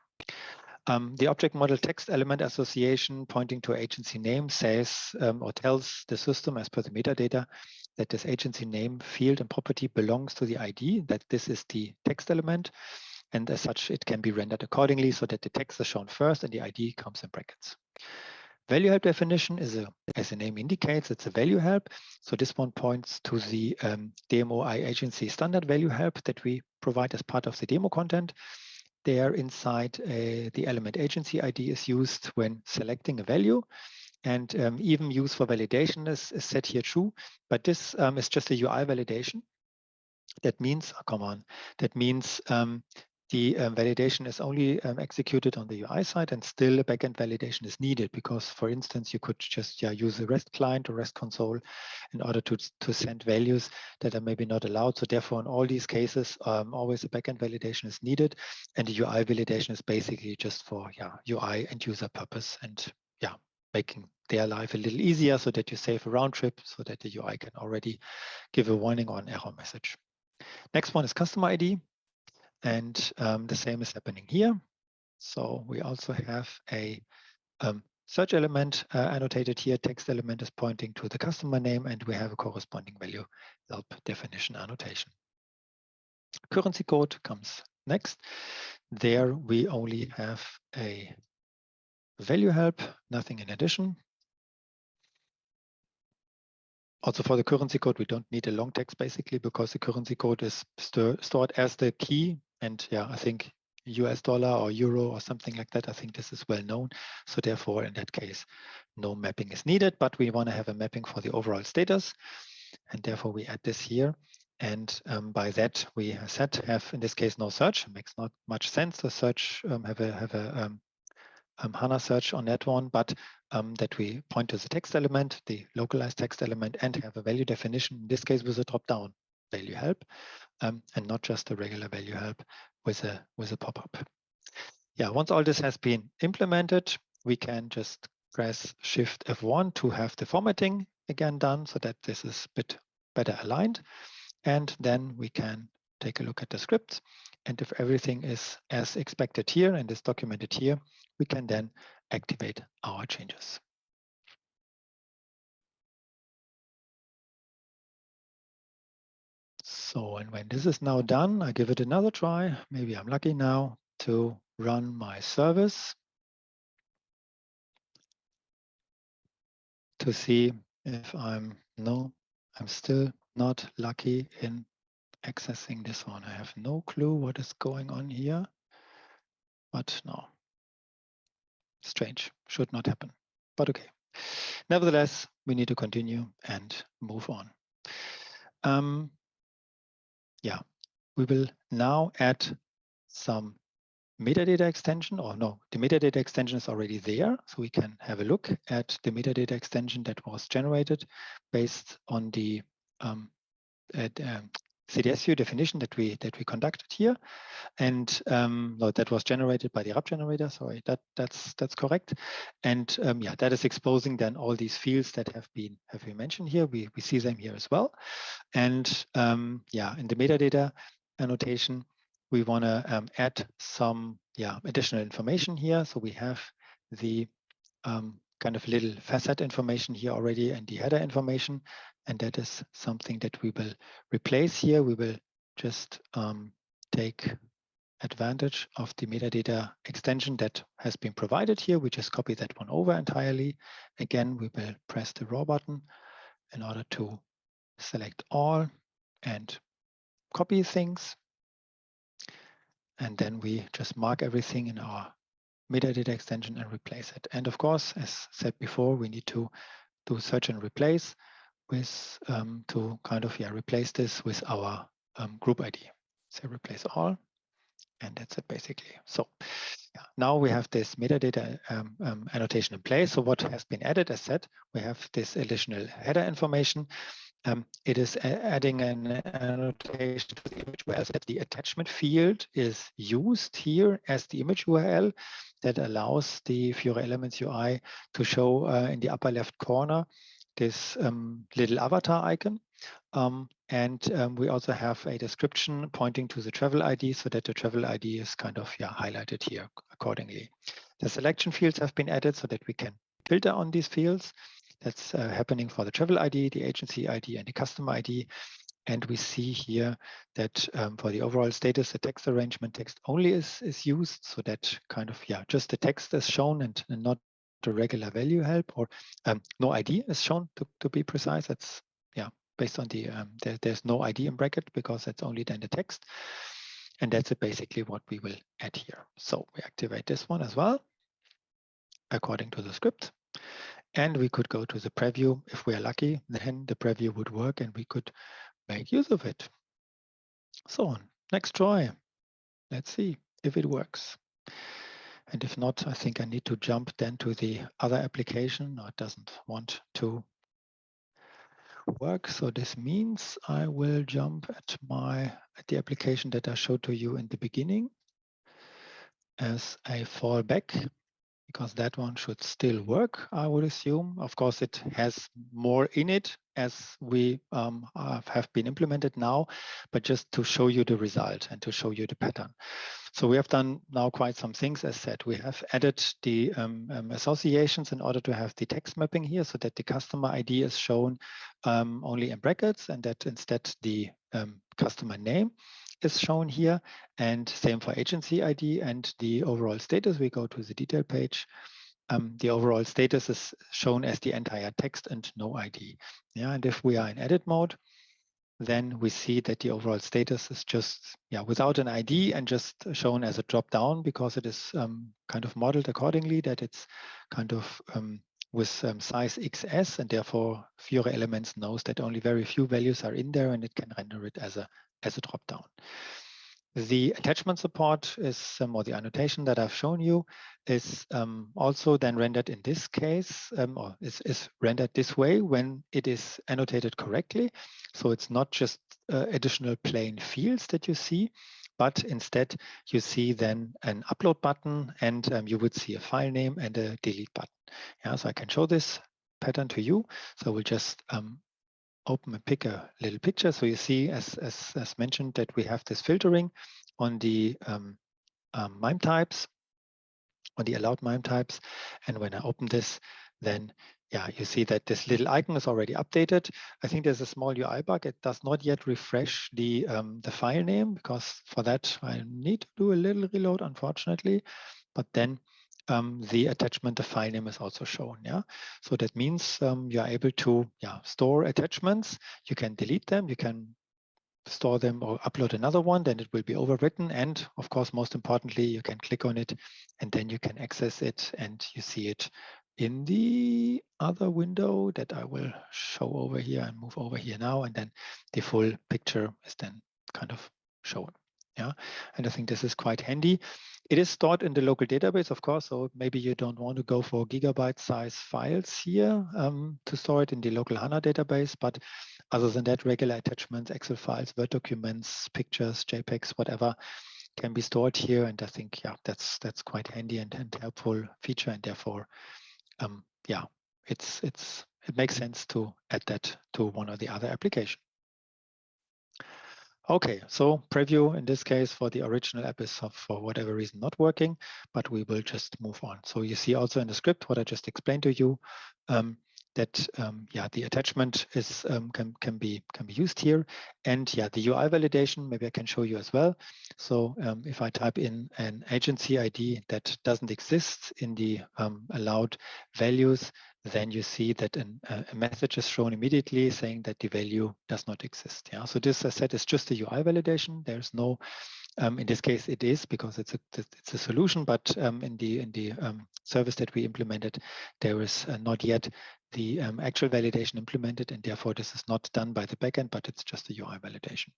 The object model text element association pointing to agency name says or tells the system as per the metadata that this agency name field and property belongs to the ID, that this is the text element, and as such it can be rendered accordingly so that the text is shown first and the ID comes in brackets. Value help definition is as the name indicates, it's a value help. So this one points to the DMO agency standard value help that we provide as part of the demo content. There inside the element agency ID is used when selecting a value, and even use for validation is set here true, but this is just a UI validation. That means, the validation is only executed on the UI side, and still a backend validation is needed because, for instance, you could just use a REST client or REST console in order to send values that are maybe not allowed. So therefore, in all these cases, always a backend validation is needed, and the UI validation is basically just for UI and user purpose, and making their life a little easier so that you save a round trip, so that the UI can already give a warning or an error message. Next one is customer ID. And the same is happening here. So we also have a search element annotated here. Text element is pointing to the customer name, and we have a corresponding value help definition annotation. Currency code comes next. There we only have a value help, nothing in addition. Also for the currency code, we don't need a long text basically, because the currency code is stored as the key. And I think US dollar or euro or something like that, I think this is well known. So therefore, in that case, no mapping is needed, but we want to have a mapping for the overall status. And therefore we add this here. And by that, we have in this case no search. It makes not much sense to search, have a HANA search on that one, but that we point to the text element, the localized text element, and have a value definition, in this case with a drop-down value help, and not just a regular value help with a pop-up. Once all this has been implemented, we can just press Shift F1 to have the formatting again done so that this is a bit better aligned. And then we can take a look at the script. And if everything is as expected here and is documented here, we can then activate our changes. So, and when this is now done, I give it another try. Maybe I'm lucky now to run my service to see if I'm still not lucky in accessing this one. I have no clue what is going on here, but no. Strange, should not happen, but okay. Nevertheless, we need to continue and move on. We will now add some metadata extension, or no, the metadata extension is already there. So we can have a look at the metadata extension that was generated based on the CDS view definition that we conducted here. And no, that was generated by the RAP generator. Sorry, that's correct. And that is exposing then all these fields that have been mentioned here. We see them here as well. And in the metadata annotation, we want to add some additional information here. So we have the kind of little facet information here already and the header information. And that is something that we will replace here. We will just take advantage of the metadata extension that has been provided here. We just copy that one over entirely. Again, we will press the raw button in order to select all and copy things. And then we just mark everything in our metadata extension and replace it. And of course, as said before, we need to do search and replace with to kind of replace this with our group ID. So replace all, and that's it basically. So now we have this metadata annotation in place. So what has been added, as said, we have this additional header information. It is adding an annotation to the image URL that the attachment field is used here as the image URL that allows the Fiori Elements UI to show in the upper left corner this little avatar icon. We also have a description pointing to the travel ID so that the travel ID is kind of highlighted here accordingly. The selection fields have been added so that we can filter on these fields. That's happening for the travel ID, the agency ID, and the customer ID. And we see here that for the overall status, the text arrangement text only is used, so that kind of, just the text is shown and not the regular value help, or no ID is shown to be precise. That's, based on the, there's no ID in bracket because that's only then the text. And that's basically what we will add here. So we activate this one as well, according to the script. And we could go to the preview. If we are lucky, then the preview would work and we could make use of it. So on, next try. Let's see if it works. And if not, I think I need to jump then to the other application. No, it doesn't want to work. So this means I will jump at the application that I showed to you in the beginning as a fallback, because that one should still work, I would assume. Of course, it has more in it as we have been implemented now, but just to show you the result and to show you the pattern. So we have done now quite some things. As said, we have added the associations in order to have the text mapping here so that the customer ID is shown only in brackets and that instead the customer name is shown here, and same for agency ID and the overall status. We go to the detail page. The overall status is shown as the entire text and no ID. And if we are in edit mode, then we see that the overall status is just without an ID and just shown as a drop down because it is kind of modeled accordingly, that it's kind of with size XS, and therefore Fiori Elements knows that only very few values are in there and it can render it as a drop down. The attachment support is, or the annotation that I've shown you, is also then rendered in this case, or is rendered this way when it is annotated correctly. So it's not just additional plain fields that you see, but instead you see then an upload button and you would see a file name and a delete button. So I can show this pattern to you. So we'll just open and pick a little picture. So you see, as mentioned, that we have this filtering on the MIME types, on the allowed MIME types. And when I open this, then you see that this little icon is already updated. I think there's a small UI bug. It does not yet refresh the file name, because for that I need to do a little reload, unfortunately. But then the attachment, the file name is also shown. So that means you are able to store attachments. You can delete them. You can store them or upload another one, then it will be overwritten. And of course, most importantly, you can click on it and then you can access it and you see it in the other window that I will show over here and move over here now. And then the full picture is then kind of shown. And I think this is quite handy. It is stored in the local database, of course, so maybe you don't want to go for gigabyte size files here to store it in the local HANA database, but other than that, regular attachments, Excel files, Word documents, pictures, JPEGs, whatever can be stored here. And I think, that's quite handy and helpful feature. And therefore, it makes sense to add that to one or the other application. Okay, so preview in this case for the original app is for whatever reason not working, but we will just move on. So you see also in the script what I just explained to you, that the attachment is can be used here, and the UI validation maybe I can show you as well. So if I type in an agency ID that doesn't exist in the allowed values, then you see that a message is shown immediately saying that the value does not exist. Yeah. So this, as I said, is just a UI validation. There's no, in this case, it is because it's a solution, but in the service that we implemented, there is not yet the actual validation implemented, and therefore this is not done by the backend, but it's just a UI validation.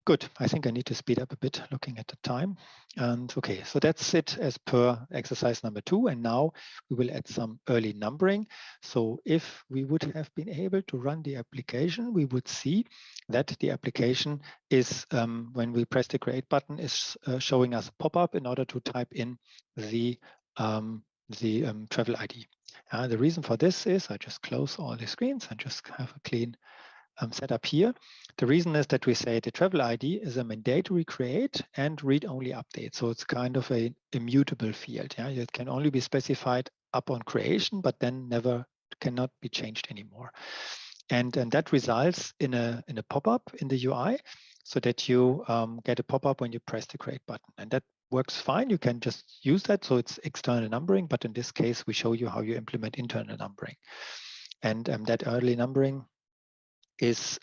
Good. I think I need to speed up a bit looking at the time. And okay, so that's it as per exercise number 2. And now we will add some early numbering. So if we would have been able to run the application, we would see that the application is, when we press the create button, is showing us a pop-up in order to type in the travel ID. The reason for this is I just close all the screens and just have a clean setup here. The reason is that we say the travel ID is a mandatory create and read-only update. So it's kind of a immutable field. Yeah, it can only be specified upon creation, but then cannot be changed anymore. And that results in a pop-up in the UI, so that you get a pop-up when you press the create button, and that works fine. You can just use that. So it's external numbering, but in this case, we show you how you implement internal numbering, and that early numbering is,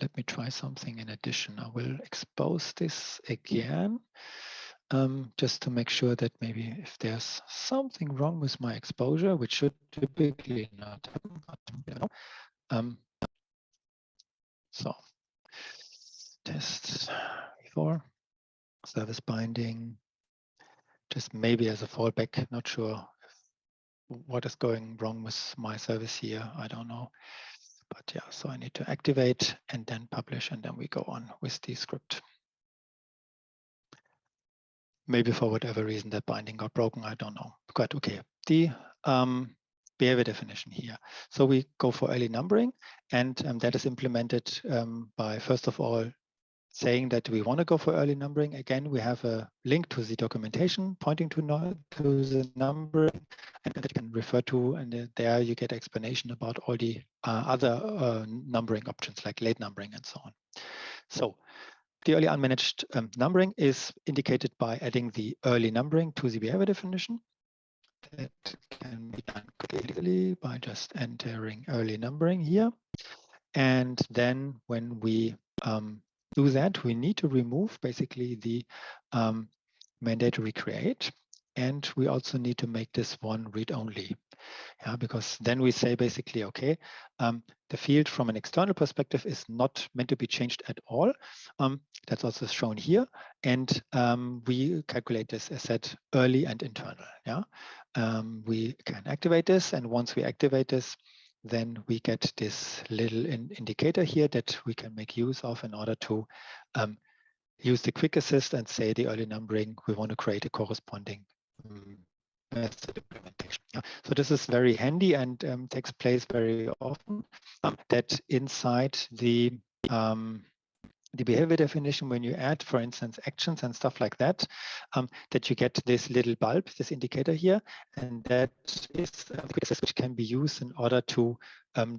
let me try something in addition. I will expose this again, just to make sure that maybe if there's something wrong with my exposure, which should typically not happen. So test before service binding, just maybe as a fallback, not sure what is going wrong with my service here. I don't know. But yeah, so I need to activate and then publish, and then we go on with the script. Maybe for whatever reason that binding got broken, I don't know. But okay, the behavior definition here. So we go for early numbering, and that is implemented by, first of all, saying that we want to go for early numbering. Again, we have a link to the documentation pointing to the numbering, and that you can refer to, and there you get explanation about all the other numbering options like late numbering and so on. So the early unmanaged numbering is indicated by adding the early numbering to the behavior definition. That can be done quickly by just entering early numbering here. And then when we do that, we need to remove basically the mandatory create, and we also need to make this one read-only. Yeah, because then we say basically, okay, the field from an external perspective is not meant to be changed at all. That's also shown here, and we calculate this as said early and internal. Yeah, we can activate this, and once we activate this, then we get this little indicator here that we can make use of in order to use the quick assist and say the early numbering, we want to create a corresponding method implementation. Yeah. So this is very handy and takes place very often, that inside the behavior definition, when you add, for instance, actions and stuff like that, that you get this little bulb, this indicator here, and that is which can be used in order to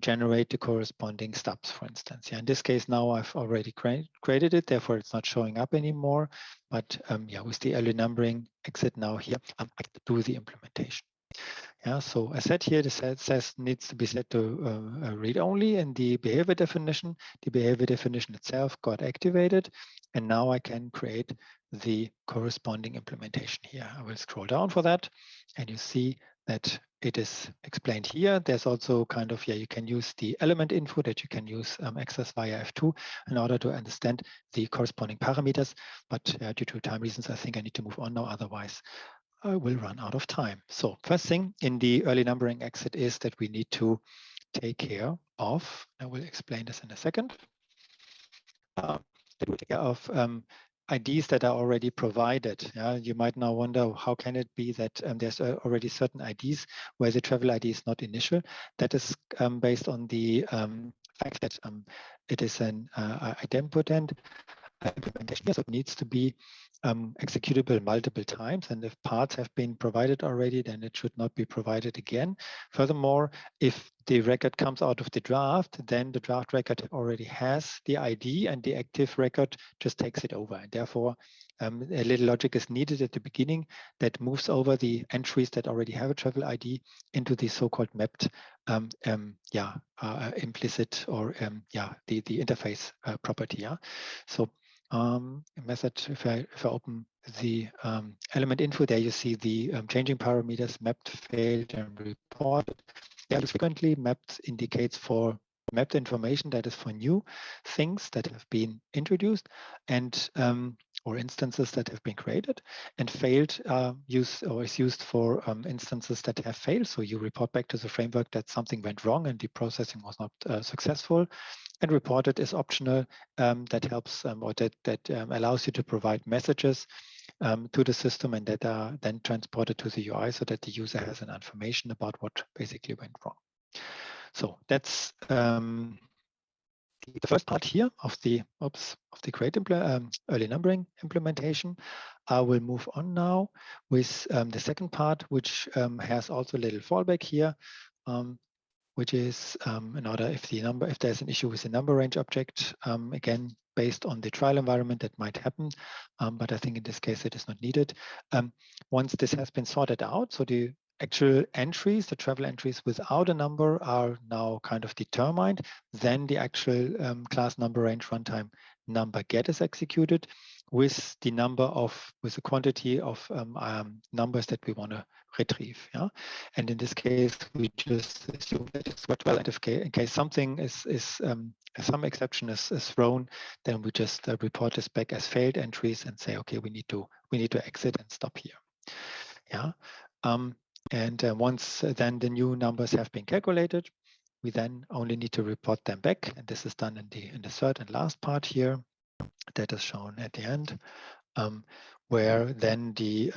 generate the corresponding stubs, for instance. Yeah, in this case, now I've already created it, therefore it's not showing up anymore. But yeah, with the early numbering exit now here, I can do the implementation. Yeah, so I said here, the says needs to be set to read only in the behavior definition. The behavior definition itself got activated, and now I can create the corresponding implementation here. I will scroll down for that, and you see that it is explained here. There's also kind of, yeah, you can use the element info that you can use access via F2 in order to understand the corresponding parameters. But due to time reasons, I think I need to move on now. Otherwise, I will run out of time. So first thing in the early numbering exit is that we need to take care of, I will explain this in a second, take care of IDs that are already provided. Yeah, you might now wonder, how can it be that there's already certain IDs where the travel ID is not initial? That is based on the fact that it is an idempotent implementation, so it needs to be executable multiple times, and if parts have been provided already, then it should not be provided again. Furthermore, if the record comes out of the draft, then the draft record already has the ID, and the active record just takes it over. And therefore, a little logic is needed at the beginning that moves over the entries that already have a travel ID into the so-called mapped implicit or the interface property. Yeah, so method, if I open the element info, there you see the changing parameters mapped, failed, and reported. Yeah, frequently mapped indicates for mapped information that is for new things that have been introduced and or instances that have been created, and failed is used for instances that have failed. So you report back to the framework that something went wrong and the processing was not successful. And reported is optional. That helps or that allows you to provide messages to the system, and that are then transported to the UI so that the user has an information about what basically went wrong. So that's the first part here of the create early numbering implementation. I will move on now with the second part, which has also a little fallback here. Which is in order if there's an issue with the number range object, again, based on the trial environment, that might happen, but I think in this case it is not needed. Once this has been sorted out, so the actual entries, the travel entries without a number are now kind of determined, then the actual class number range runtime number get is executed with the quantity of numbers that we want to retrieve. Yeah, and in this case we just assume that it's worked well, and in case something some exception is thrown, then we just report this back as failed entries and say, okay, we need to exit and stop here. Yeah, and once then the new numbers have been calculated, we then only need to report them back, and this is done in the third and last part here that is shown at the end, where then the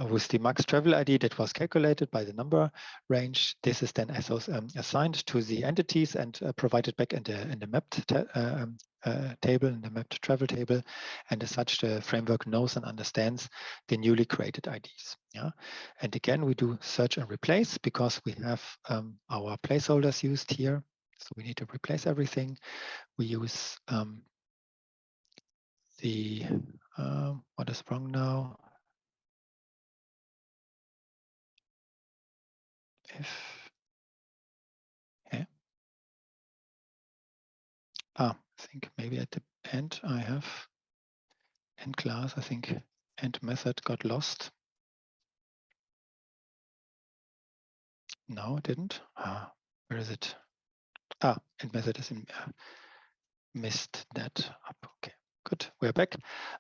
with the max travel ID that was calculated by the number range, this is then assigned to the entities and provided back in the mapped table, in the mapped travel table, and as such the framework knows and understands the newly created IDs. Yeah, and again we do search and replace because we have our placeholders used here, so we need to replace everything. We use what is wrong now? I think maybe at the end I have end class. I think end method got lost. No, it didn't. Where is it? End method is in. Missed that up. Okay, good. We're back.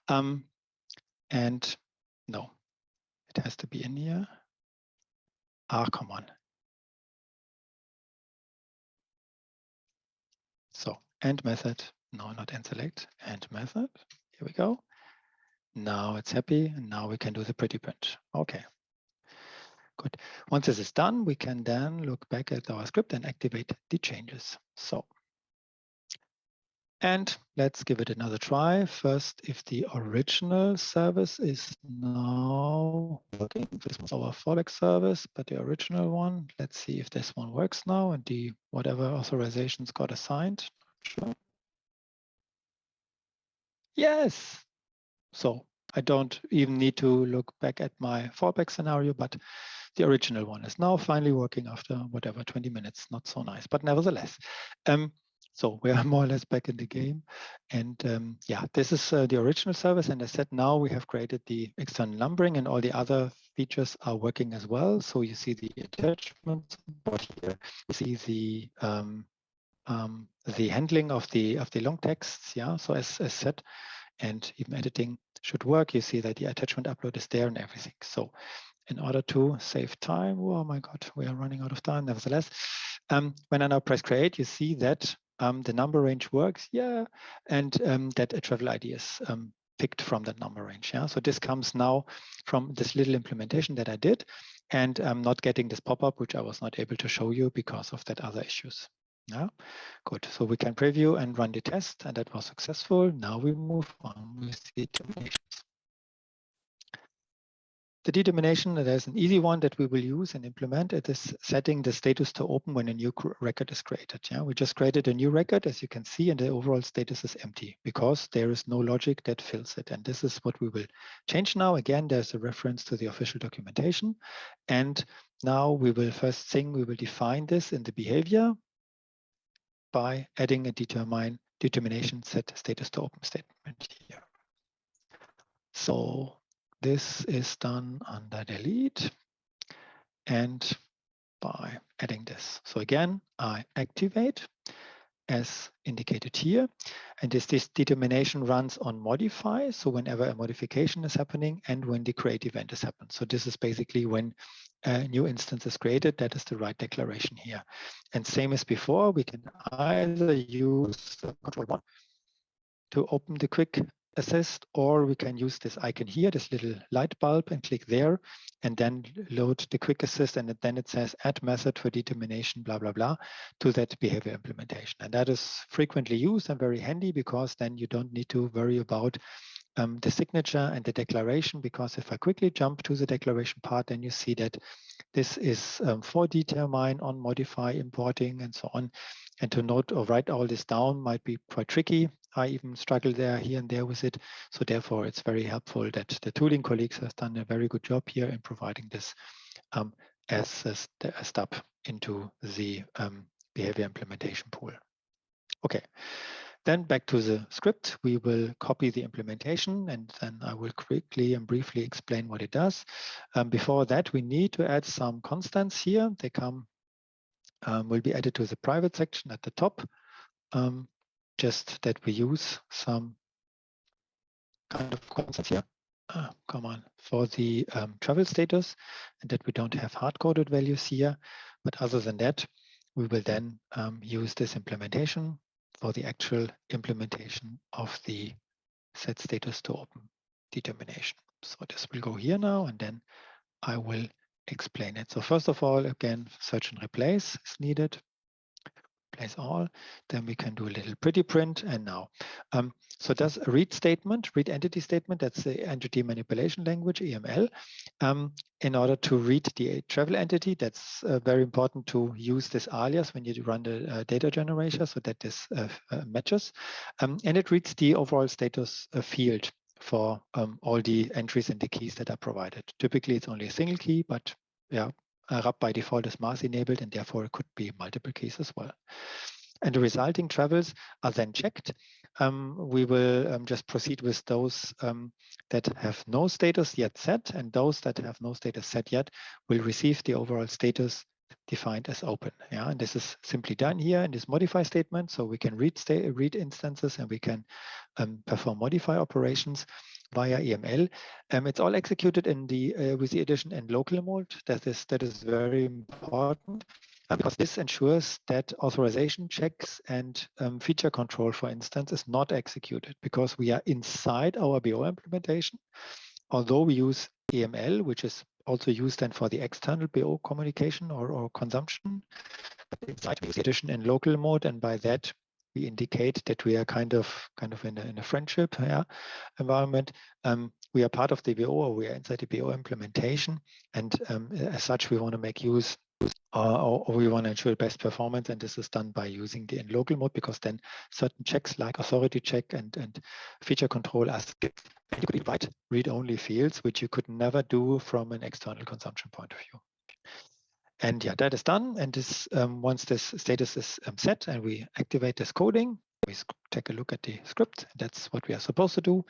And no, it has to be in here. Come on. So end method. No, not end select. End method. Here we go. Now it's happy, and now we can do the pretty print. Okay, good. Once this is done, we can then look back at our script and activate the changes. So, and let's give it another try. First, if the original service is now working, this was our fallback service, but the original one, let's see if this one works now and the whatever authorizations got assigned. Sure. Yes. So I don't even need to look back at my fallback scenario, but the original one is now finally working after whatever 20 minutes. Not so nice, but nevertheless. So we are more or less back in the game. And yeah, this is the original service. And as I said, now we have created the external numbering and all the other features are working as well. So you see the attachments, but here you see the handling of the long texts. Yeah, so as said, and even editing should work. You see that the attachment upload is there and everything. So in order to save time, oh my God, we are running out of time. Nevertheless, when I now press create, you see that the number range works, yeah, and that a travel ID is picked from that number range. Yeah, so this comes now from this little implementation that I did, and I'm not getting this pop-up, which I was not able to show you because of that other issues. Yeah, good. So we can preview and run the test, and that was successful. Now we move on with the terminations. the determination, there's an easy one that we will use and implement. It is setting the status to open when a new record is created. Yeah, we just created a new record, as you can see, and the overall status is empty because there is no logic that fills it. And this is what we will change now. Again, there's a reference to the official documentation. And now we will first thing, we will define this in the behavior by adding a determination set status to open statement here. So this is done under delete and by adding this. So again, I activate as indicated here. And this determination runs on modify. So whenever a modification is happening and when the create event is happened. So this is basically when a new instance is created, that is the right declaration here. And same as before, we can either use control 1 to open the quick assist, or we can use this icon here, this little light bulb, and click there, and then load the quick assist, and then it says add method for determination, blah, blah, blah, to that behavior implementation. And that is frequently used and very handy because then you don't need to worry about the signature and the declaration, because if I quickly jump to the declaration part, then you see that this is for determine, on modify, importing, and so on. And to note or write all this down might be quite tricky. I even struggle there here and there with it. So therefore, it's very helpful that the tooling colleagues have done a very good job here in providing this as a step into the behavior implementation pool. Okay. Then back to the script, we will copy the implementation, and then I will quickly and briefly explain what it does. Before that, we need to add some constants here. They will be added to the private section at the top, just that we use some kind of constants here. Come on, for the travel status, and that we don't have hard-coded values here. But other than that, we will then use this implementation for the actual implementation of the set status to open determination. So this will go here now, and then I will explain it. So first of all, again, search and replace is needed. Replace all. Then we can do a little pretty print. And now, so does a read statement, read entity statement, that's the entity manipulation language, EML. In order to read the travel entity, that's very important to use this alias when you run the data generator so that this matches. And it reads the overall status field for all the entries and the keys that are provided. Typically, it's only a single key, but yeah, RAP by default is mass enabled, and therefore it could be multiple keys as well. And the resulting travels are then checked. We will just proceed with those that have no status yet set, and those that have no status set yet will receive the overall status defined as open. Yeah, and this is simply done here in this modify statement. So we can read instances, and we can perform modify operations via EML. It's all executed in the with the addition in local mode. That is very important because this ensures that authorization checks and feature control, for instance, is not executed because we are inside our BO implementation. Although we use EML, which is also used then for the external BO communication or consumption, inside we use the addition in local mode, and by that we indicate that we are kind of in a friendship environment. We are part of the BO, or we are inside the BO implementation, and as such, we want to make use, or we want to ensure best performance, and this is done by using the in local mode, because then certain checks like authority check and feature control are skipped. And you could write read-only fields, which you could never do from an external consumption point of view. And yeah, that is done. And this once this status is set and we activate this coding, we take a look at the script. That's what we are supposed to do.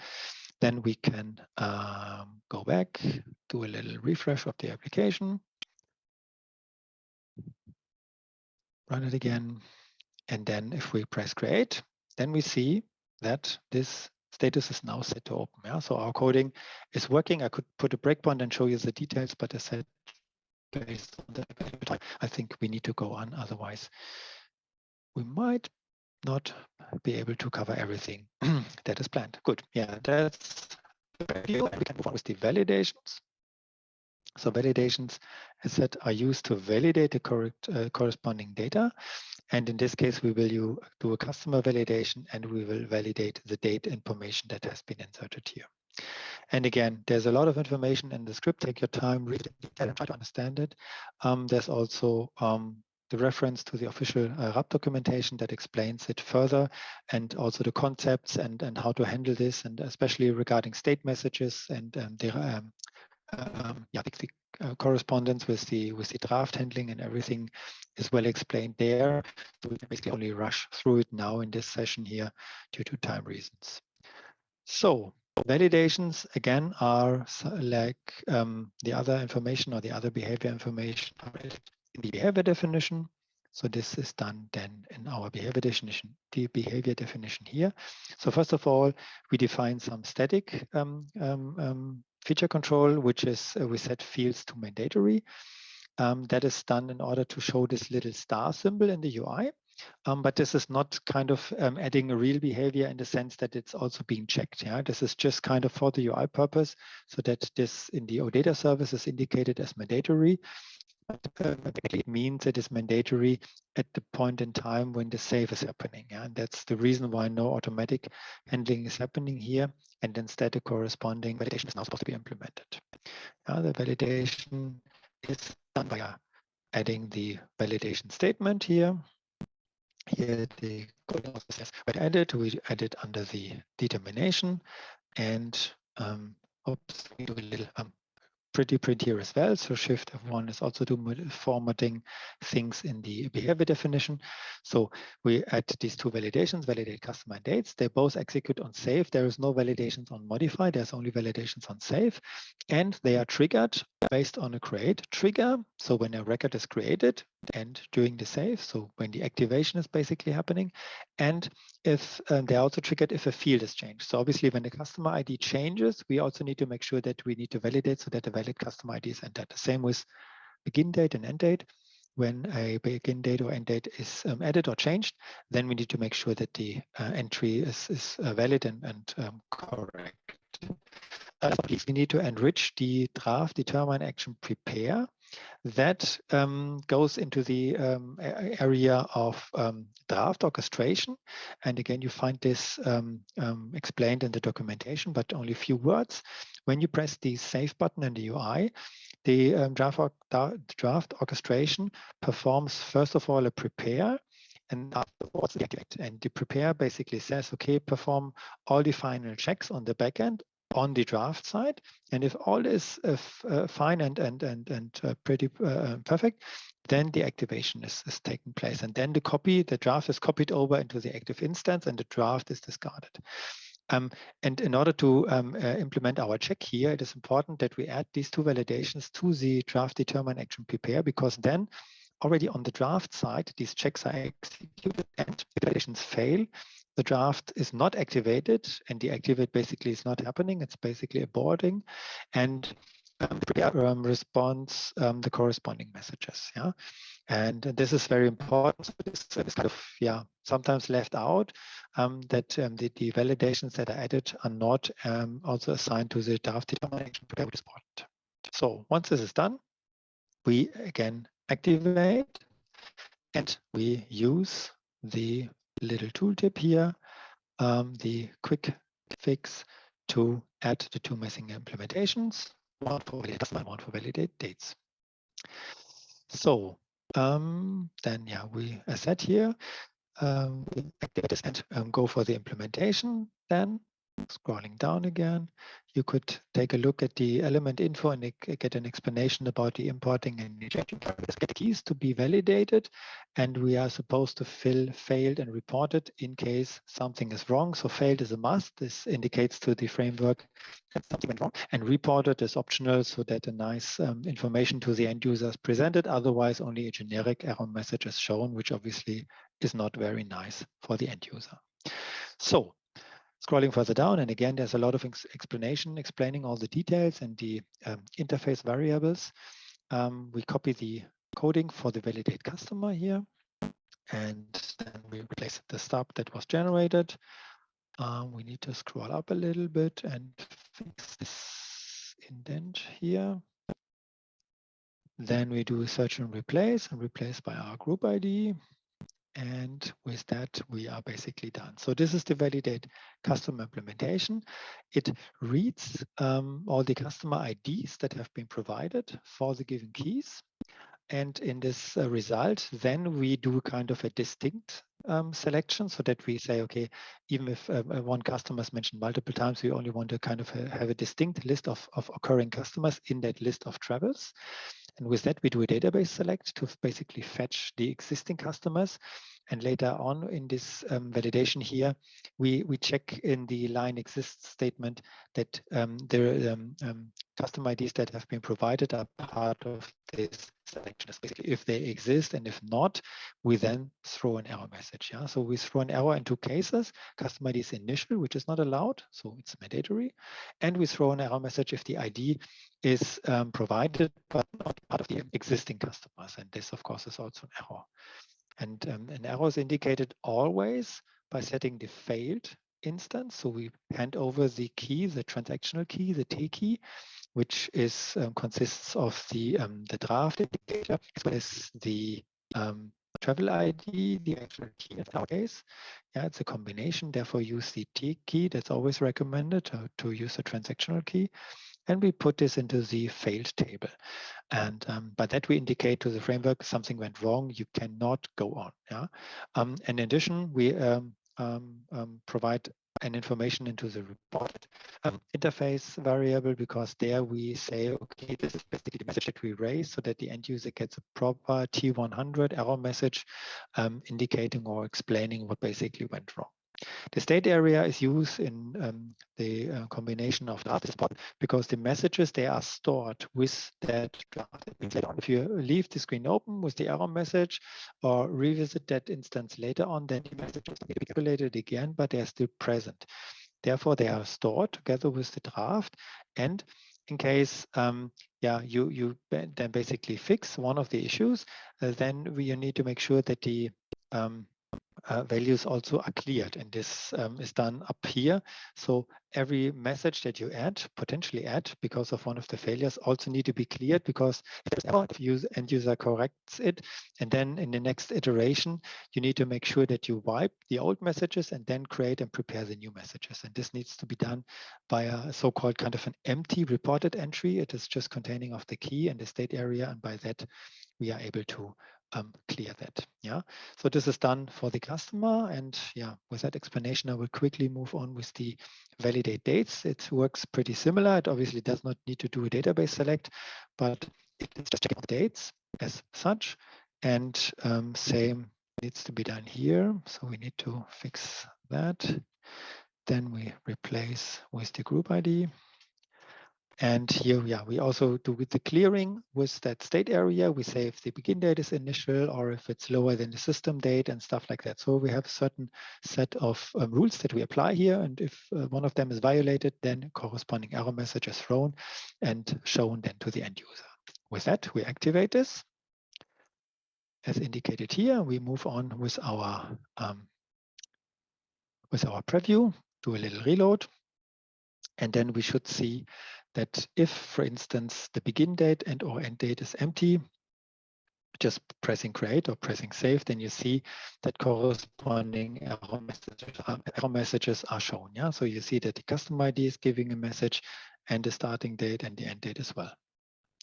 Then we can go back, do a little refresh of the application, run it again. And then if we press create, then we see that this status is now set to open. Yeah? So our coding is working. I could put a breakpoint and show you the details, but I said, based on that, I think we need to go on. Otherwise, we might not be able to cover everything that is planned. Good. Yeah, that's the review. And we can move on with the validations. So validations, as said, are used to validate the correct corresponding data. And in this case, we will do a customer validation, and we will validate the date information that has been inserted here. And again, there's a lot of information in the script. Take your time, read it in detail, and try to understand it. There's also the reference to the official RAP documentation that explains it further, and also the concepts and how to handle this, and especially regarding state messages and the correspondence with the draft handling and everything is well explained there. So we can basically only rush through it now in this session here due to time reasons. So validations again are like the other information or the other behavior information in the behavior definition. So this is done then in our behavior definition, the behavior definition here. So first of all, we define some static feature control, which is we set fields to mandatory. That is done in order to show this little star symbol in the UI. But this is not kind of adding a real behavior in the sense that it's also being checked. Yeah, this is just kind of for the UI purpose, so that this in the OData service is indicated as mandatory. But it means it is mandatory at the point in time when the save is happening. Yeah? And that's the reason why no automatic handling is happening here. And instead, the corresponding validation is now supposed to be implemented. The validation is done via adding the validation statement here. Here the code also says when added, we add it under the determination, and oops, we do a little pretty print here as well. So Shift F1 is also doing formatting things in the behavior definition. So we add these two validations, validate customer and dates. They both execute on save. There is no validations on modify. There's only validations on save. And they are triggered based on a create trigger. So when a record is created and during the save, so when the activation is basically happening, and if they're also triggered if a field is changed. So obviously when the customer ID changes, we also need to make sure that we need to validate so that the valid customer ID is entered. The same with begin date and end date. When a begin date or end date is added or changed, then we need to make sure that the entry is valid and correct. We need to enrich the draft determine action prepare. That goes into the area of draft orchestration. And again, you find this explained in the documentation, but only a few words. When you press the save button in the UI, the draft orchestration performs, first of all, a prepare, and afterwards the activate. And the prepare basically says, okay, perform all the final checks on the backend on the draft side, and if all is fine and pretty perfect, then the activation is taking place, and then the draft is copied over into the active instance, and the draft is discarded. And in order to implement our check here, it is important that we add these two validations to the draft determine action prepare, because then already on the draft side, these checks are executed, and if validations fail, the draft is not activated, and the activate basically is not happening. It's basically aborting, and the prepare responds the corresponding messages. Yeah, and this is very important. So this is kind of sometimes left out, that the validations that are added are not also assigned to the draft determination prepare, which is important. So once this is done, we again activate, and we use the little tooltip here, the quick fix, to add the two missing implementations, one for validate customer and one for validate dates. So then we, as said here, we activate this and go for the implementation. Then scrolling down again, you could take a look at the element info and get an explanation about the importing and changing parameters. Get the keys to be validated, and we are supposed to fill failed and reported in case something is wrong. So failed is a must. This indicates to the framework that something went wrong, and reported is optional, so that a nice information to the end user is presented. Otherwise, only a generic error message is shown, which obviously is not very nice for the end user. So scrolling further down, and again, there's a lot of explanation explaining all the details and the interface variables. We copy the coding for the validate customer here, and then we replace the stub that was generated. We need to scroll up a little bit and fix this indent here. Then we do search and replace by our group ID. And with that, we are basically done. So this is the validate customer implementation. It reads all the customer IDs that have been provided for the given keys. And in this result, then we do kind of a distinct selection so that we say, okay, even if one customer is mentioned multiple times, we only want to kind of have a distinct list of occurring customers in that list of travels. And with that, we do a database select to basically fetch the existing customers. And later on in this validation here, we check in the line exists statement that the customer IDs that have been provided are part of this selection. Basically, if they exist, and if not, we then throw an error message. Yeah, so we throw an error in two cases: customer ID is initial, which is not allowed, so it's mandatory, and we throw an error message if the ID is provided but not part of the existing customers. And this, of course, is also an error. And an error is indicated always by setting the failed instance. So we hand over the key, the transactional key, the T key, which is consists of the draft indicator as well as the travel ID, the actual key in our case. Yeah, it's a combination. Therefore, use the T key. That's always recommended to use a transactional key. And we put this into the failed table. And by that, we indicate to the framework something went wrong. You cannot go on. Yeah. In addition, we provide an information into the reported interface variable, because there we say, okay, this is basically the message that we raise so that the end user gets a proper T100 error message indicating or explaining what basically went wrong. The state area is used in the combination of draft spot because the messages, they are stored with that draft. If you leave the screen open with the error message or revisit that instance later on, then the messages will be calculated again, but they are still present. Therefore, they are stored together with the draft. And in case you then basically fix one of the issues, then you need to make sure that the values also are cleared, and this is done up here. So every message that you potentially add because of one of the failures also need to be cleared, because if there's error, if end user corrects it, and then in the next iteration, you need to make sure that you wipe the old messages and then create and prepare the new messages. And this needs to be done by a so-called kind of an empty reported entry. It is just containing of the key and the state area, and by that we are able to clear that. Yeah, so this is done for the customer, and yeah, with that explanation, I will quickly move on with the validate dates. It works pretty similar. It obviously does not need to do a database select, but it's just checking the dates as such, and same needs to be done here. So we need to fix that. Then we replace with the group ID. And here, yeah, we also do with the clearing with that state area. We say if the begin date is initial or if it's lower than the system date and stuff like that. So we have a certain set of rules that we apply here. And if one of them is violated, then corresponding error message is thrown and shown then to the end user. With that, we activate this. As indicated here, we move on with our preview, do a little reload. And then we should see that if, for instance, the begin date and or end date is empty, just pressing create or pressing save, then you see that corresponding error messages are shown. Yeah, so you see that the customer ID is giving a message and the starting date and the end date as well.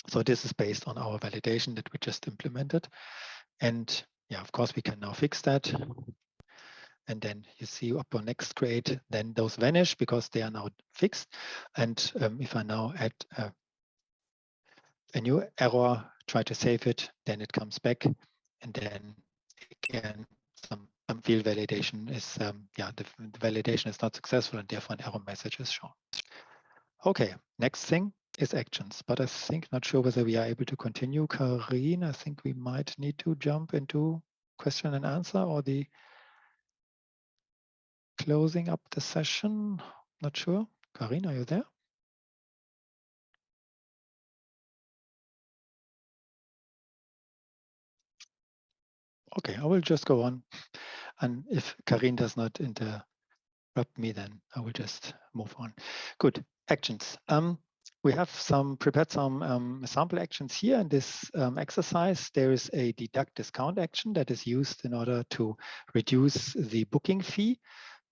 So this is based on our validation that we just implemented. And yeah, of course, we can now fix that. And then you see upon next create, then those vanish because they are now fixed. And if I now add a new error, try to save it, then it comes back. And then again, some field validation is, the validation is not successful and therefore an error message is shown. Okay, next thing is actions, but I think not sure whether we are able to continue. Carine, I think we might need to jump into question and answer or the closing up the session. Not sure. Carine, are you there? Okay, I will just go on. And if Carine does not interrupt me, then I will just move on. Good. Actions. we have prepared some sample actions here in this exercise. There is a deduct discount action that is used in order to reduce the booking fee.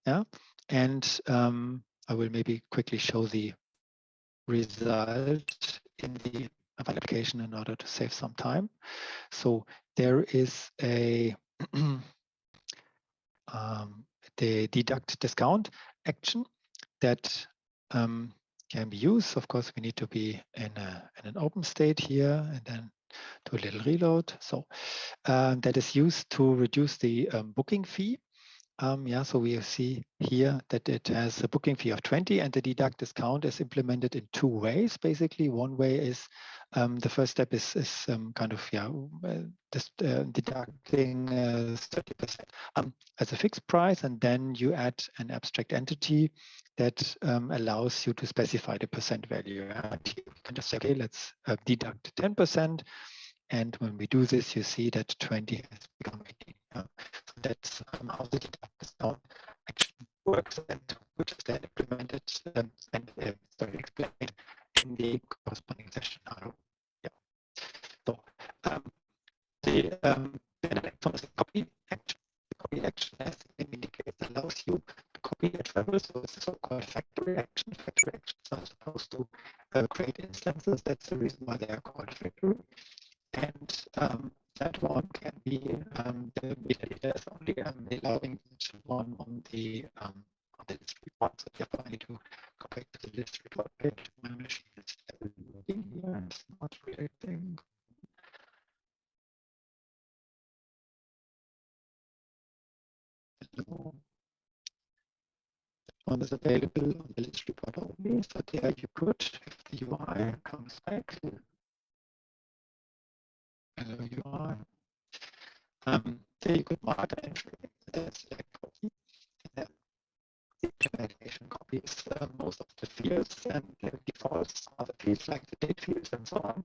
Yeah, and I will maybe quickly show the result in the application in order to save some time. So there is a the deduct discount action that can be used. Of course, we need to be in an open state here and then do a little reload. So that is used to reduce the booking fee. Yeah, so we see here that it has a booking fee of 20 and the deduct discount is implemented in two ways. Basically, one way is the first step is kind of, yeah, just deducting 30% as a fixed price, and then you add an abstract entity that allows you to specify the percent value. You can just say, okay, let's deduct 10%. And when we do this, you see that 20 has become 18. So that's how the deduct discount action works, and which is then implemented and explained in the corresponding session. Yeah. So the next one is a copy action. The copy action, as the name indicates, allows you to copy a travel. So it's a so-called factory action. Factory actions are supposed to create instances. That's the reason why they are called factory. And that one can be the metadata is only allowing one on the list report. So therefore, I need to go back to the list report page. My machine is loading here and it's not reacting. Hello. That one is available on the list report only. So there you could, if the UI comes back. Hello UI. There you could mark an entry. That's a copy. The implementation copies most of the fields, and the defaults are the fields like the date fields and so on,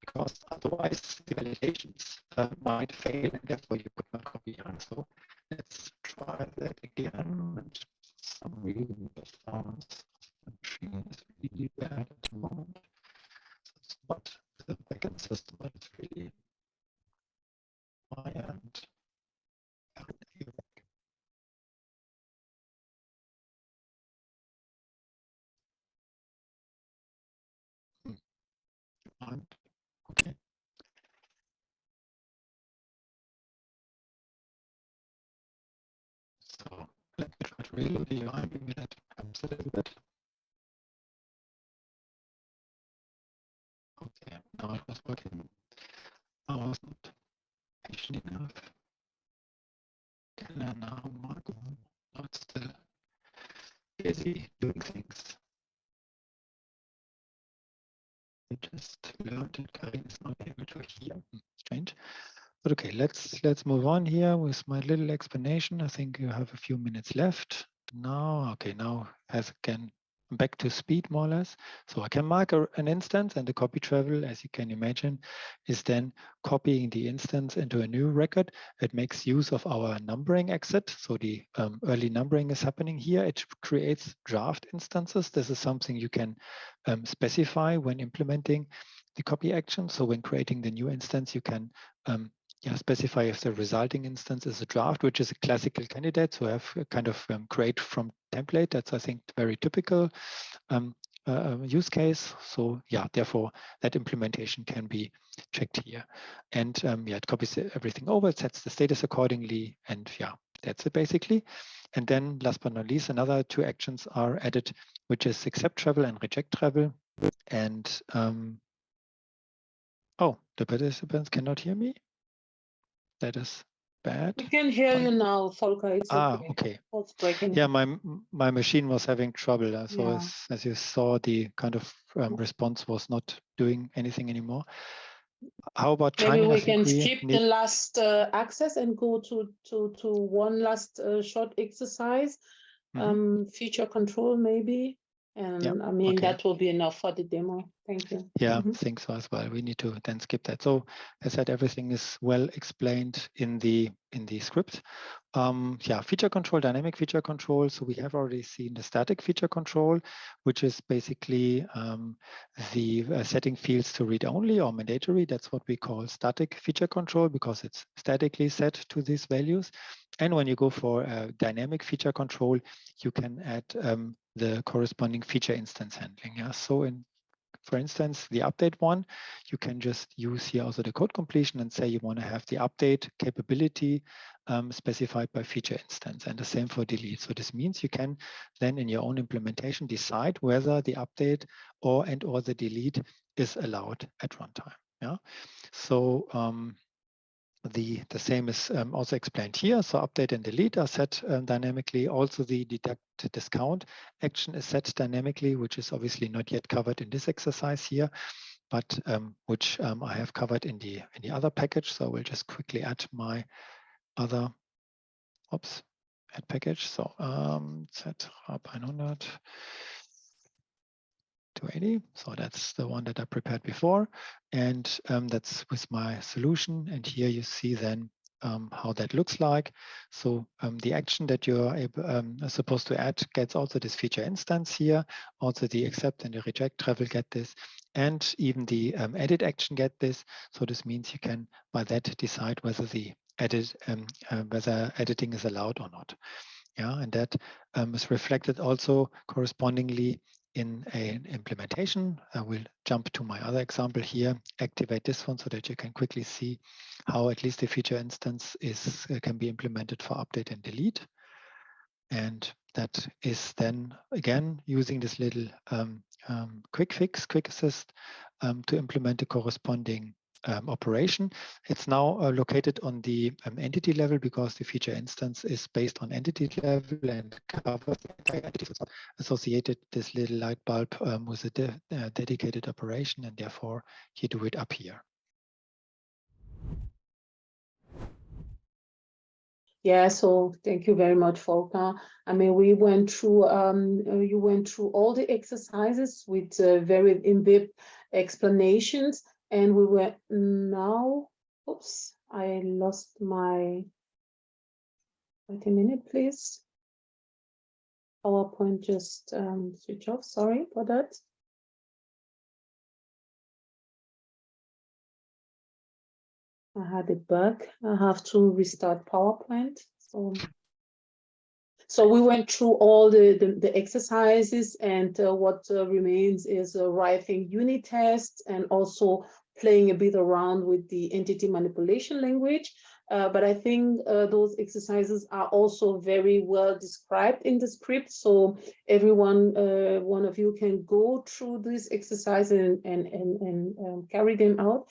because otherwise the validations might fail and therefore you could not copy on. So let's try that again. And for some reason the performance of the machine is really bad at the moment. So it's not the backend system, but it's really my end. Okay. So let me try to reload the UI. Maybe that helps a little bit. Okay, now it was working. I was not patient enough. Can I now mark on? No, it's still busy doing things. I just learned that Carine is not able to hear. Strange. But okay, let's move on here with my little explanation. I think you have a few minutes left. Now, okay, now as again back to speed more or less. So I can mark an instance, and the copy travel, as you can imagine, is then copying the instance into a new record. It makes use of our numbering exit. So the early numbering is happening here. It creates draft instances. This is something you can specify when implementing the copy action. So when creating the new instance, you can specify if the resulting instance is a draft, which is a classical candidate. So have a kind of create from template. That's, I think, very typical use case. So yeah, therefore that implementation can be checked here. And yeah, it copies everything over, it sets the status accordingly. And yeah, that's it basically. And then last but not least, another two actions are added, which is accept travel and reject travel. And oh, the participants cannot hear me. That is bad. We can hear you now, Volker. It's okay. Okay. It's breaking. Yeah, my machine was having trouble. So Yeah. as you saw, the kind of response was not doing anything anymore. How about maybe timing? we can skip the last access and go to one last short exercise. Feature control maybe. And Yeah. I mean, Okay. that will be enough for the demo. Thank you. Yeah, I think so as well. We need to then skip that. So as I said, everything is well explained in the script. Yeah, feature control, dynamic feature control. So we have already seen the static feature control, which is basically the setting fields to read only or mandatory. That's what we call static feature control because it's statically set to these values. And when you go for dynamic feature control, you can add the corresponding feature instance handling. Yeah, so for instance, the update one, you can just use here also the code completion and say you want to have the update capability specified by feature instance, and the same for delete. So this means you can then in your own implementation decide whether the update or the delete is allowed at runtime. Yeah. So the same is also explained here. So update and delete are set dynamically. Also the deduct discount action is set dynamically, which is obviously not yet covered in this exercise here, but which I have covered in the other package. So we'll just quickly add my other, add package. So set up 100. 280. So that's the one that I prepared before. And that's with my solution. And here you see then how that looks like. So the action that you're supposed to add gets also this feature instance here. Also the accept and the reject will get this. And even the edit action get this. So this means you can by that decide whether the whether editing is allowed or not. Yeah, and that is reflected also correspondingly in an implementation. I will jump to my other example here, activate this one so that you can quickly see how at least the feature instance can be implemented for update and delete. And that is then again using this little quick assist to implement the corresponding operation. It's now located on the entity level because the feature instance is based on entity level and covers the entire entity. So associated this little light bulb with a dedicated operation, and therefore you do it up here. Yeah, so thank you very much, Volker. I mean, we went through, you went through all the exercises with very in-depth explanations, and we were now, oops, I lost my, wait a minute, please. PowerPoint just switch off, sorry for that. I had a bug. I have to restart PowerPoint. So we went through all the exercises, and what remains is writing unit tests and also playing a bit around with the entity manipulation language. But I think those exercises are also very well described in the script. So everyone, one of you can go through these exercises and carry them out.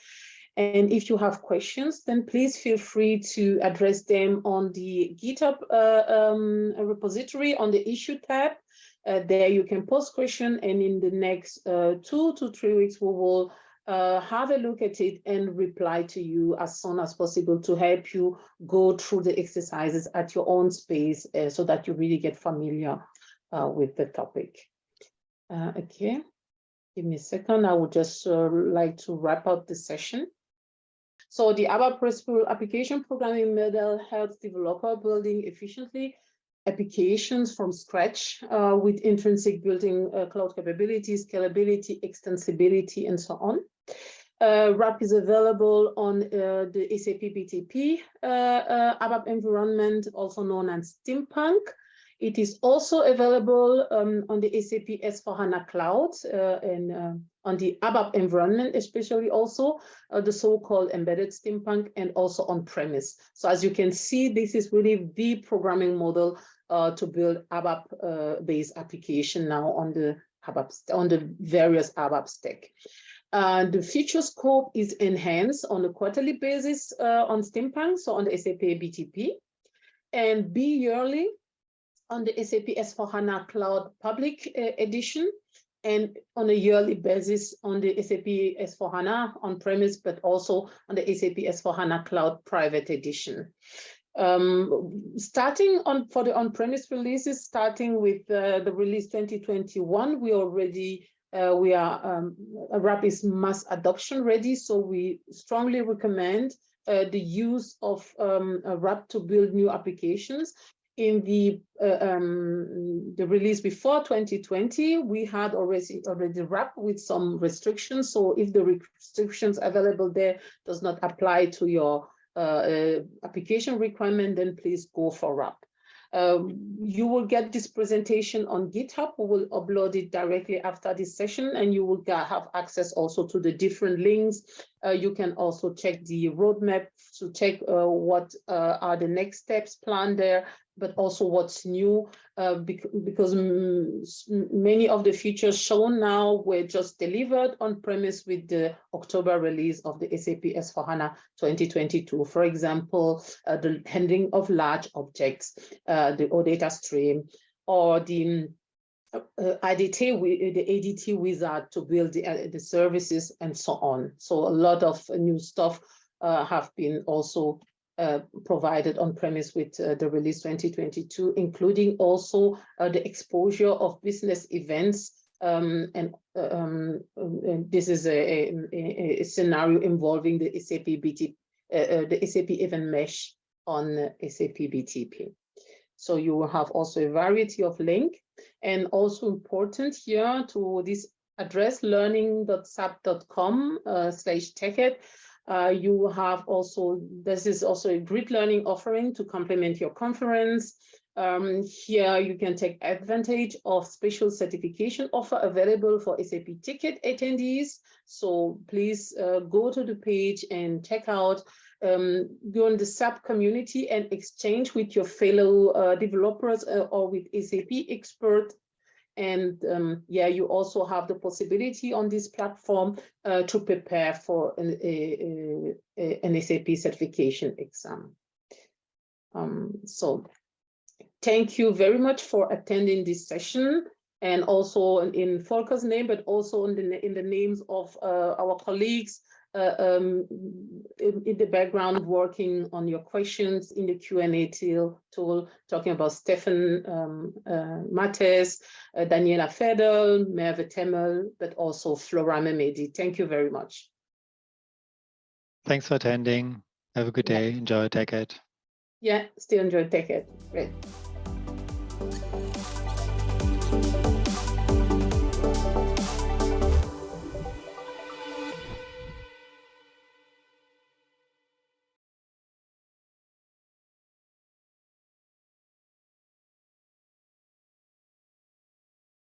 And if you have questions, then please feel free to address them on the GitHub repository on the issue tab. There you can post question, and in the next 2 to 3 weeks, we will have a look at it and reply to you as soon as possible to help you go through the exercises at your own space so that you really get familiar with the topic. Okay, give me a second. I would just like to wrap up the session. So the ABAP RESTful application programming model helps developer building efficiently applications from scratch with intrinsic built-in cloud capabilities, scalability, extensibility, and so on. RAP is available on the SAP BTP ABAP environment, also known as Steampunk. It is also available on the SAP S/4HANA Cloud and on the ABAP environment, especially also the so-called embedded Steampunk, and also on-premise. So as you can see, this is really the programming model to build ABAP-based application now on the various ABAP stack. The feature scope is enhanced on a quarterly basis on Steampunk, so on the SAP BTP, and bi-yearly on the SAP S/4HANA Cloud Public Edition, and on a yearly basis on the SAP S/4HANA on-premise, but also on the SAP S/4HANA Cloud Private Edition. Starting for the on-premise releases, starting with the release 2021, we already RAP is mass adoption ready, so we strongly recommend the use of RAP to build new applications. In the release before 2020, we had already RAP with some restrictions. So if the restrictions available there does not apply to your application requirement, then please go for RAP. You will get this presentation on GitHub. We will upload it directly after this session, and you will have access also to the different links. You can also check the roadmap to check what are the next steps planned there, but also what's new, because many of the features shown now were just delivered on premise with the October release of the SAP S/4HANA 2022. For example, the handling of large objects, the OData stream, or the ADT wizard to build the services and so on. So a lot of new stuff have been also provided on premise with the release 2022, including also the exposure of business events. And this is a scenario involving the SAP the SAP event mesh on SAP BTP. So you will have also a variety of links, and also important here to this address learning.sap.com/teched. You have also, this is also a grid learning offering to complement your conference. Here you can take advantage of special certification offer available for SAP TechEd attendees. So please go to the page and check out, go in the SAP community and exchange with your fellow developers or with SAP experts. And yeah, you also have the possibility on this platform to prepare for an SAP certification exam. So thank you very much for attending this session, and also in Volker's name, but also in the names of our colleagues in the background working on your questions in the Q&A tool, talking about Stefan Mattes, Daniela Fedel, Merve Temmel, but also Flora Memedi. Thank you very much. Thanks for attending. Have a good day. Enjoy TechEd. Yeah, still enjoy TechEd. Great.